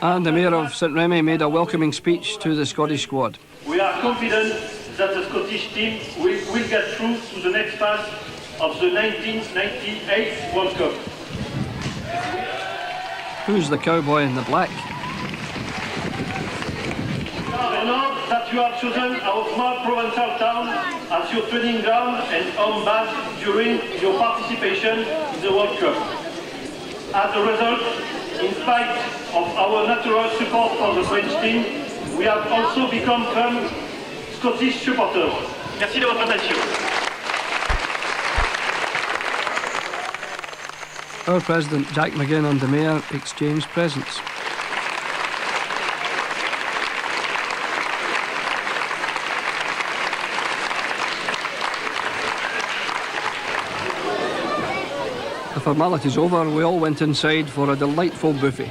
And the Mayor of St Remy made a welcoming speech to the Scottish squad. We are confident that the Scottish team will get through to the next phase of the 1998 World Cup. Who's the cowboy in the black? We are honored that you have chosen our small provincial town as your training ground and home base during your participation in the World Cup. As a result, in spite of our natural support for the French team, we have also become firm Scottish supporters. Merci de votre attention. Our President Jack McGinn and the Mayor exchanged presents. The formalities over, we all went inside for a delightful buffet.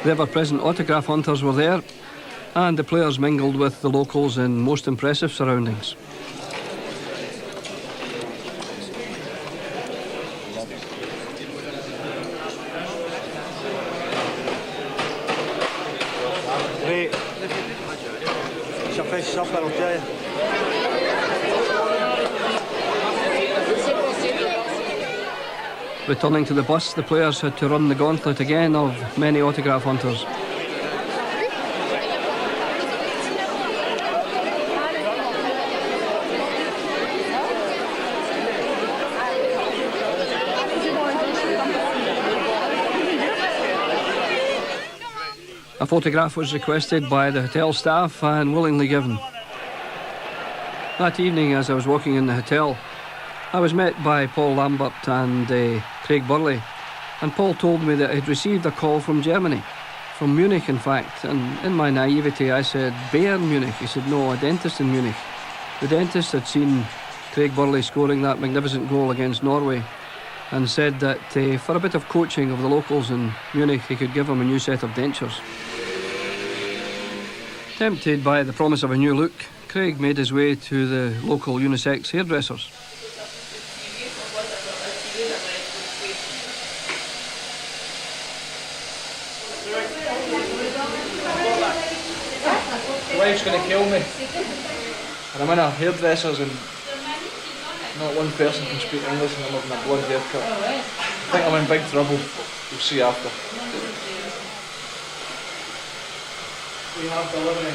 The ever-present autograph hunters were there, and the players mingled with the locals in most impressive surroundings. Returning to the bus, the players had to run the gauntlet again of many autograph hunters. A photograph was requested by the hotel staff and willingly given. That evening, as I was walking in the hotel, I was met by Paul Lambert and Craig Burley, and Paul told me that he'd received a call from Germany, from Munich in fact, and in my naivety I said, Bayern Munich. He said, no, a dentist in Munich. The dentist had seen Craig Burley scoring that magnificent goal against Norway and said that for a bit of coaching of the locals in Munich he could give him a new set of dentures. Tempted by the promise of a new look, Craig made his way to the local unisex hairdressers. My wife's going to kill me. And I'm in a hairdresser's and not one person can speak English and I'm having a blonde haircut. I think I'm in big trouble. We'll see after. We have delivery.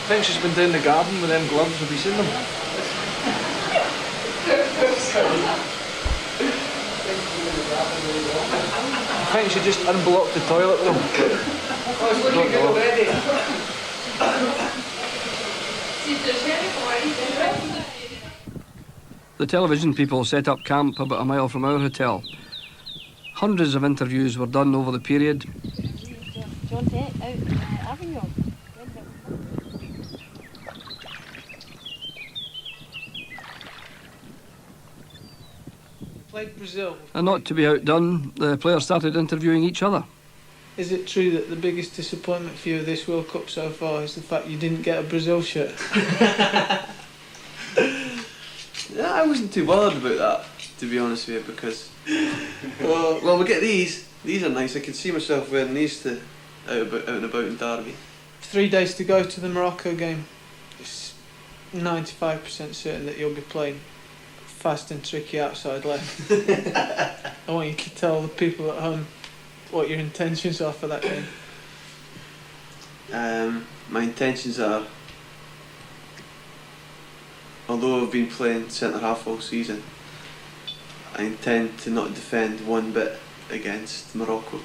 I think she's been down the garden with them gloves. Have you seen them? I think she just unblocked the toilet with them. Don't know. The television people set up camp about a mile from our hotel. Hundreds of interviews were done over the period. Played Brazil. And not to be outdone, the players started interviewing each other. Is it true that the biggest disappointment for you of this World Cup so far is the fact you didn't get a Brazil shirt? Yeah, I wasn't too bothered about that, to be honest with you, because well, we get these. These are nice. I can see myself wearing these to out and about in Derby. 3 days to go to the Morocco game. It's 95% certain that you'll be playing fast and tricky outside left. I want you to tell the people at home what your intentions are for that game. My intentions are, although I've been playing centre-half all season, I intend to not defend one bit against Morocco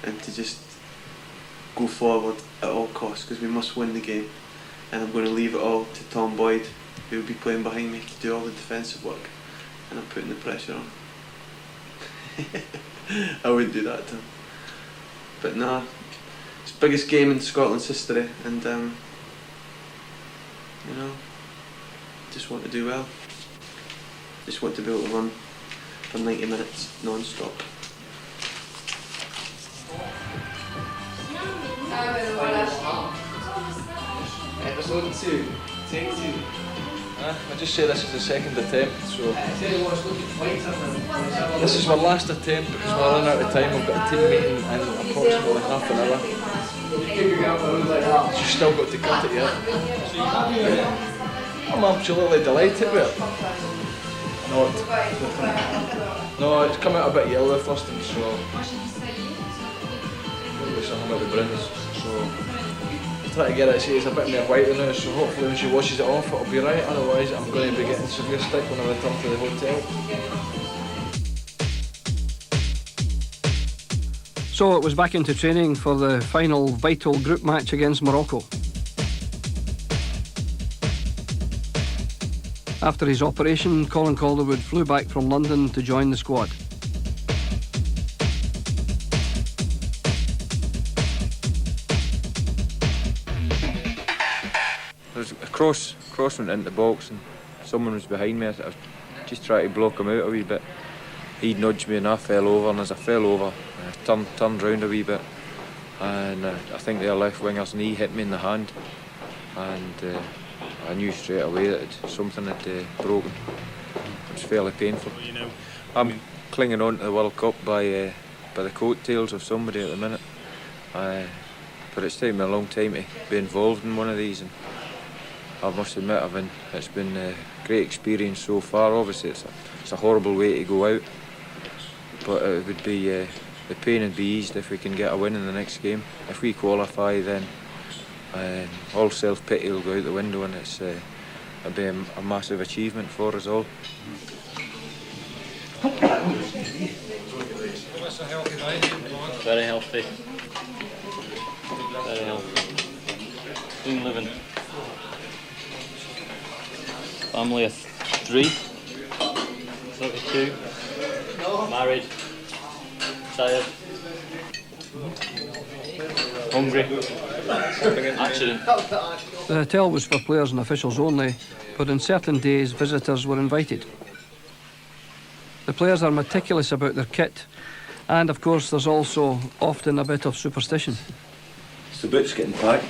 and to just go forward at all costs, because we must win the game, and I'm going to leave it all to Tom Boyd, who will be playing behind me, to do all the defensive work, and I'm putting the pressure on. I wouldn't do that to him. But nah, it's the biggest game in Scotland's history, and you know, just want to do well. Just want to be able to run for 90 minutes non-stop. Episode 2, take 2. I just say this is the second attempt, so this is my last attempt because we're running out of time. I've got a team meeting in approximately half an hour. She's still got to cut it yet. I'm absolutely delighted with it. No, it's come out a bit yellow first, and so maybe something about the brins. So try to get it, see it's a bit more white now, so hopefully when she washes it off it'll be right, otherwise I'm going to be getting severe stick when I return to the hotel. So it was back into training for the final vital group match against Morocco. After his operation, Colin Calderwood flew back from London to join the squad. There was a cross went into the box and someone was behind me. I was just trying to block him out a wee bit. He nudged me and I fell over, and as I fell over, I turned round a wee bit, and I think their left winger's knee hit me in the hand, and I knew straight away that something had broken. It was fairly painful. I'm clinging on to the World Cup by the coattails of somebody at the minute, but it's taken me a long time to be involved in one of these, and I must admit it's been a great experience so far. Obviously it's a horrible way to go out, but it would be the pain would be eased if we can get a win in the next game. If we qualify, then all self-pity will go out the window, and it'll be a massive achievement for us all. Very healthy. Very healthy. Clean living. Family of 3, 32, married, tired, hungry, accident. The hotel was for players and officials only, but on certain days visitors were invited. The players are meticulous about their kit, and of course there's also often a bit of superstition. It's the boots getting packed.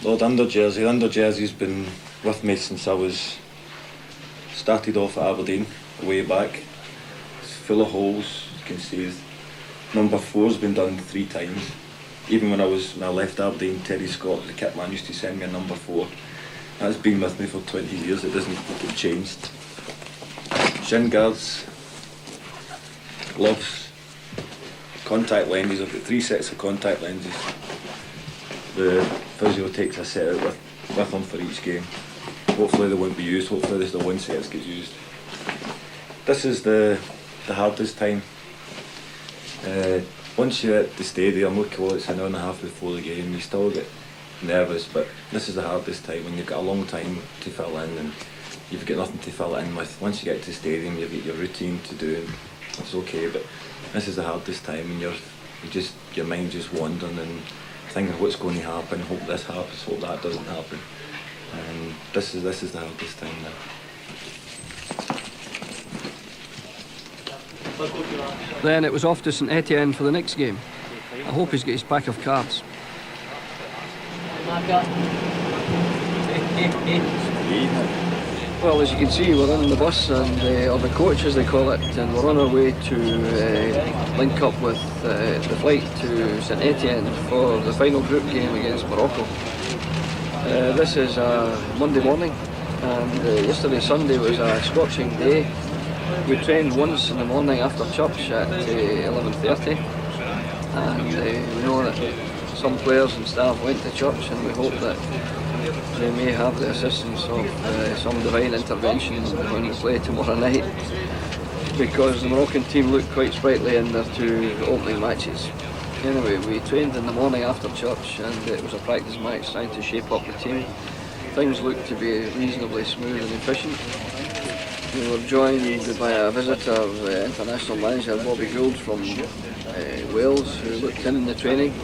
Lord under jersey's been with me since I was started off at Aberdeen, way back. It's full of holes, you can see. Number 4's been done 3 times. Even when I left Aberdeen, Terry Scott, the kit man, used to send me a number 4. That's been with me for 20 years, it doesn't get changed. Shin guards, gloves, contact lenses. I've got 3 sets of contact lenses. The physio takes a set out with them for each game. Hopefully they won't be used, hopefully there's the one set that gets used. This is the hardest time. Once you're at the stadium, okay, it's an hour and a half before the game, you still get nervous, but this is the hardest time when you've got a long time to fill in and you've got nothing to fill it in with. Once you get to the stadium, you've got your routine to do and it's okay, but this is the hardest time and your mind just wandering and thinking what's going to happen, hope this happens, hope that doesn't happen. And this is the hardest time now. Then it was off to Saint-Etienne for the next game. I hope he's got his pack of cards. Well, as you can see, we're in the bus, and or the coach as they call it, and we're on our way to link up with the flight to Saint-Etienne for the final group game against Morocco. This is a Monday morning, and yesterday Sunday was a scorching day. We trained once in the morning after church at 11:30, and we know that some players and staff went to church, and we hope that they may have the assistance of some divine intervention when we play tomorrow night, because the Moroccan team looked quite sprightly in their 2 opening matches. Anyway, we trained in the morning after church, and it was a practice match trying to shape up the team. Things looked to be reasonably smooth and efficient. We were joined by a visitor, international manager Bobby Gould from Wales, who looked in the training.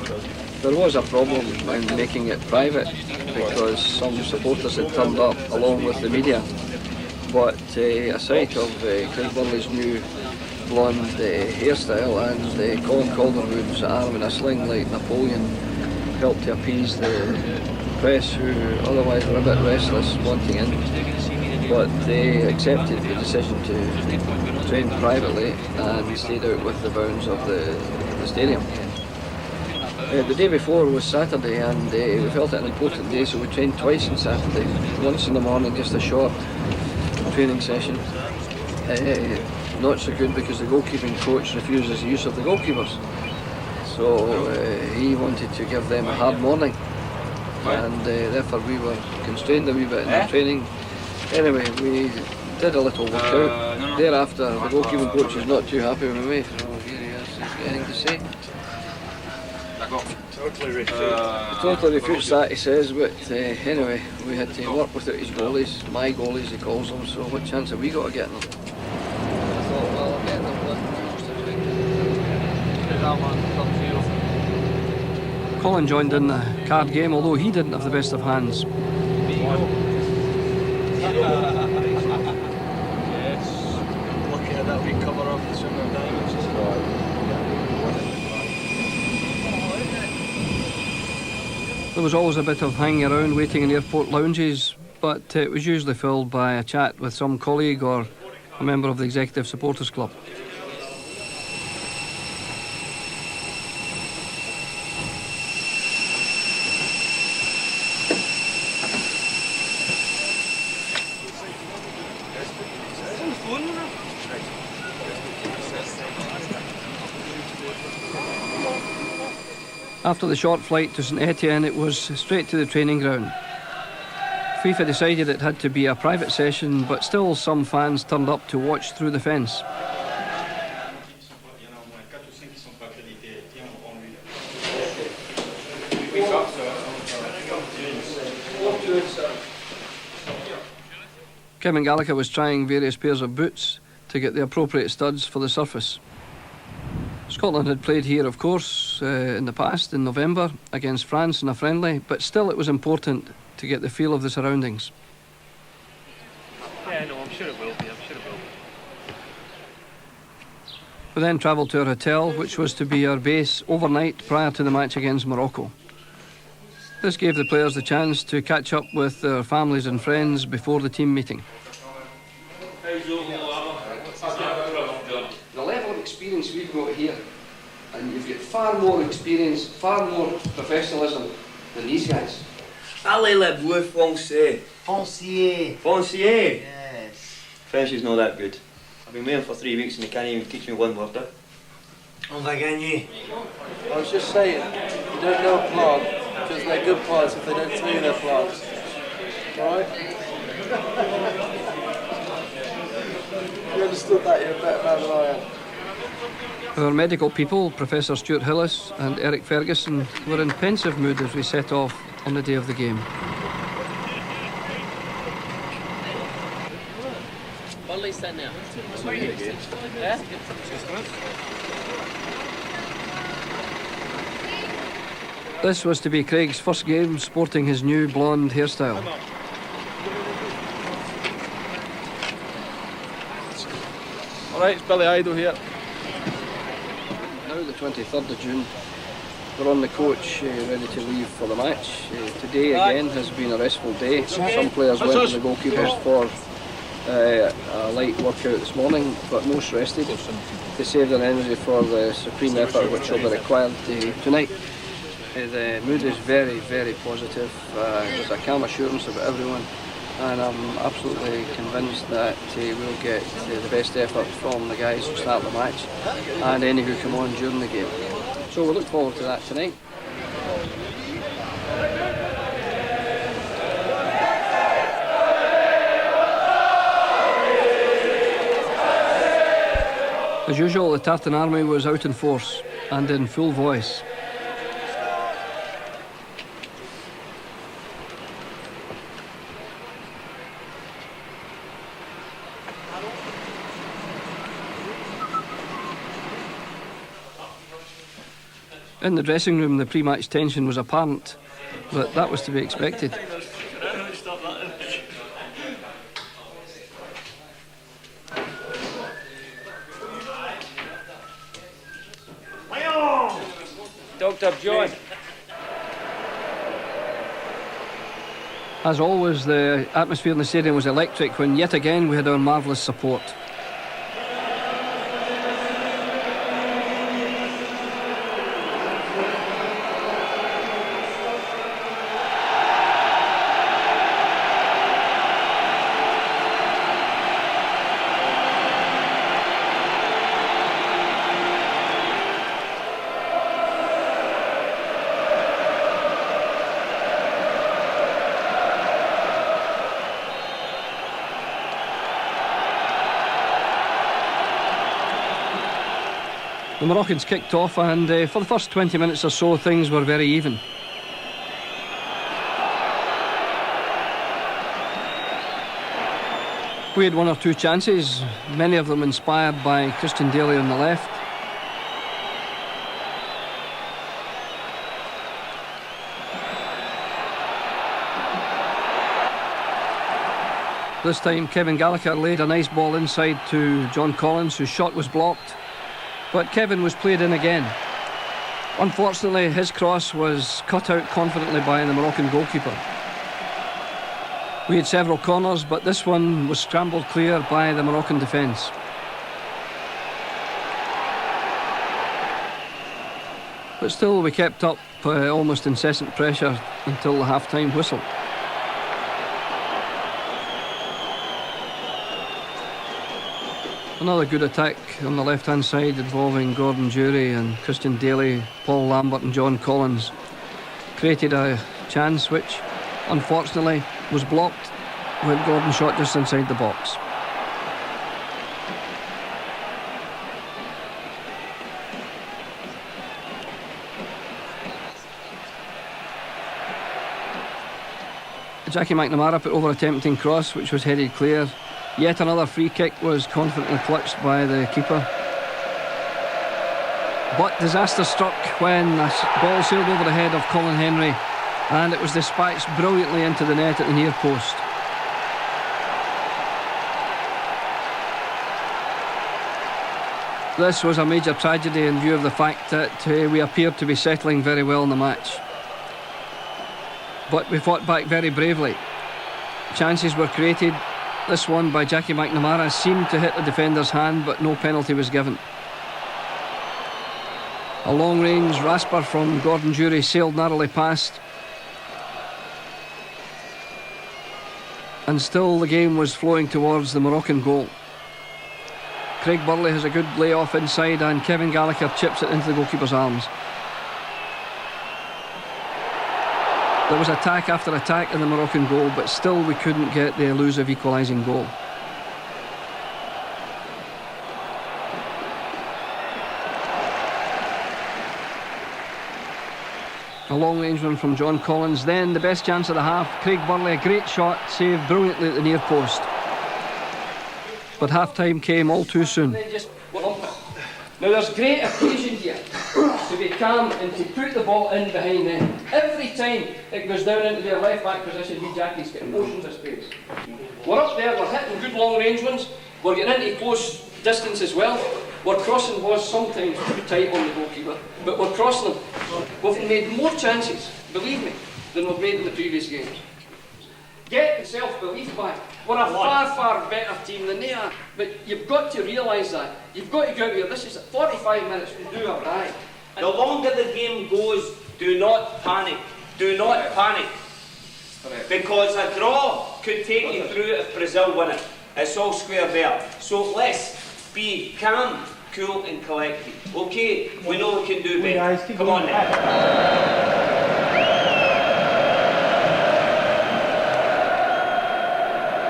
There was a problem in making it private because some supporters had turned up along with the media. But a sight of Craig Bown's new blonde hairstyle and Colin Calderwood's arm in a sling like Napoleon helped to appease the press, who otherwise were a bit restless wanting in. But they accepted the decision to train privately and stayed out with the bounds of the stadium. The day before was Saturday, and we felt it an important day, so we trained twice on Saturday. Once in the morning, just a short training session. Not so good because the goalkeeping coach refuses the use of the goalkeepers. So he wanted to give them a hard morning, and therefore we were constrained a wee bit in our training. Anyway, we did a little workout. Thereafter, the goalkeeping coach is not too happy with me, so here he is, he's got anything to say. Totally refutes that, he says, but anyway, we had to work without his goalies, my goalies he calls them, so what chance have we got of getting them? Colin joined in the card game, although he didn't have the best of hands. Yes, lucky at that wee cover up the Silver Diamonds. There was always a bit of hanging around waiting in airport lounges, but it was usually filled by a chat with some colleague or a member of the Executive Supporters Club. After the short flight to Saint-Etienne, it was straight to the training ground. FIFA decided it had to be a private session, but still some fans turned up to watch through the fence. Kevin Gallagher was trying various pairs of boots to get the appropriate studs for the surface. Scotland had played here, of course, in the past, in November, against France in a friendly, but still it was important to get the feel of the surroundings. Yeah, no, I'm sure it will be. We then travelled to our hotel, which was to be our base overnight prior to the match against Morocco. This gave the players the chance to catch up with their families and friends before the team meeting. The level of experience we've got here, and you've got far more experience, far more professionalism than these guys. Allez le bleu français. Foncier. Foncier? Yes. French is not that good. I've been waiting for 3 weeks and they can't even teach me one word. On va gagner. I was just saying, you don't know a plant because they're good plants if they don't tell you they're plants. Right? You understood that, you're a better man than I am. Our medical people, Professor Stuart Hillis and Eric Ferguson, were in pensive mood as we set off on the day of the game. This was to be Craig's first game sporting his new blonde hairstyle. Alright, it's Billy Idol here. Now the 23rd of June, we're on the coach ready to leave for the match. Today again has been a restful day. Some players went to the goalkeepers for a light workout this morning, but most rested to save their energy for the supreme effort which will be required tonight. The mood is very, very positive. There's a calm assurance about everyone, and I'm absolutely convinced that we'll get the best effort from the guys who start the match and any who come on during the game. So we look forward to that tonight. As usual, the Tartan Army was out in force and in full voice. In the dressing room, the pre-match tension was apparent, but that was to be expected. Dr. John. As always, the atmosphere in the stadium was electric when yet again we had our marvellous support. The Moroccans kicked off, and for the first 20 minutes or so things were very even. We had one or two chances, many of them inspired by Christian Daly on the left. This time Kevin Gallagher laid a nice ball inside to John Collins, whose shot was blocked. But Kevin was played in again. Unfortunately, his cross was cut out confidently by the Moroccan goalkeeper. We had several corners, but this one was scrambled clear by the Moroccan defence. But still, we kept up almost incessant pressure until the half-time whistle. Another good attack on the left-hand side involving Gordon Jury and Christian Daly, Paul Lambert and John Collins created a chance which unfortunately was blocked when Gordon shot just inside the box. Jackie McNamara put over a tempting cross which was headed clear. Yet another free kick was confidently clutched by the keeper. But disaster struck when a ball sailed over the head of Colin Henry and it was dispatched brilliantly into the net at the near post. This was a major tragedy in view of the fact that we appeared to be settling very well in the match. But we fought back very bravely. Chances were created. This one by Jackie McNamara seemed to hit the defender's hand, but no penalty was given. A long-range rasper from Gordon Jury sailed narrowly past. And still the game was flowing towards the Moroccan goal. Craig Burley has a good lay-off inside and Kevin Gallagher chips it into the goalkeeper's arms. There was attack after attack in the Moroccan goal, but still we couldn't get the elusive equalising goal. A long-range one from John Collins. Then the best chance of the half. Craig Burley, a great shot, saved brilliantly at the near post. But half-time came all too soon. Now there's great occasion here to be calm and to put the ball in behind them. Every time it goes down into their left-back position, you Jackie's getting oceans of space. We're up there, we're hitting good long-range ones, we're getting into close distance as well. We're crossing balls sometimes too tight on the goalkeeper, but we're crossing them. We've made more chances, believe me, than we've made in the previous games. Get the self-belief back. We're a far, far better team than they are. But you've got to realise that. You've got to go out here. This is 45 minutes. We do our right. The longer the game goes, do not panic. Do not panic. Because a draw could take you through if Brazil win it. It's all square there. So let's be calm, cool and collected. Okay, we know we can do better. Come on then.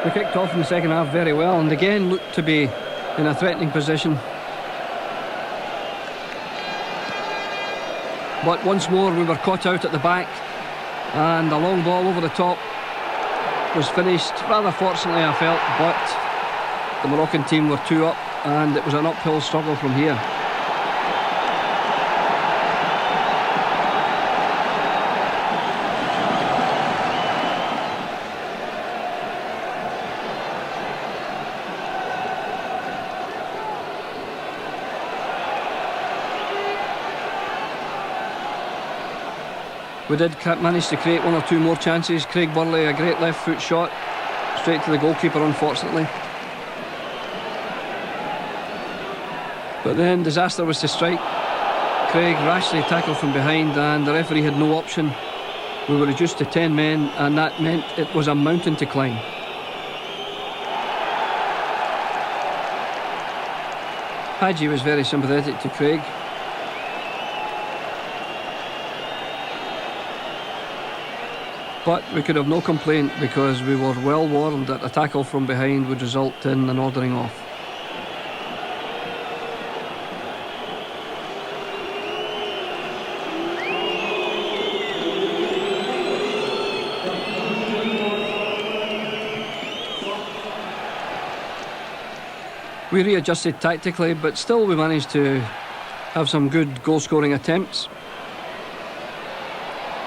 We kicked off in the second half very well and again looked to be in a threatening position. But once more we were caught out at the back and a long ball over the top was finished rather fortunately, I felt, but the Moroccan team were 2 up and it was an uphill struggle from here. We did manage to create 1 or 2 more chances. Craig Burley, a great left foot shot, straight to the goalkeeper unfortunately. But then disaster was to strike. Craig rashly tackled from behind and the referee had no option. We were reduced to 10 men and that meant it was a mountain to climb. Hadji was very sympathetic to Craig. But we could have no complaint because we were well warned that a tackle from behind would result in an ordering off. We readjusted tactically, but still we managed to have some good goal-scoring attempts.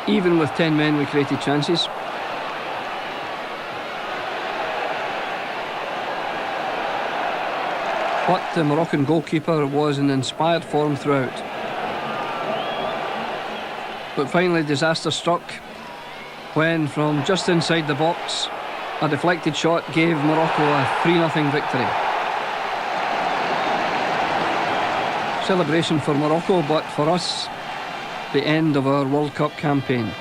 Even with 10 men, we created chances. But the Moroccan goalkeeper was in inspired form throughout. But finally, disaster struck when, from just inside the box, a deflected shot gave Morocco a 3-0 victory. Celebration for Morocco, but for us, the end of our World Cup campaign.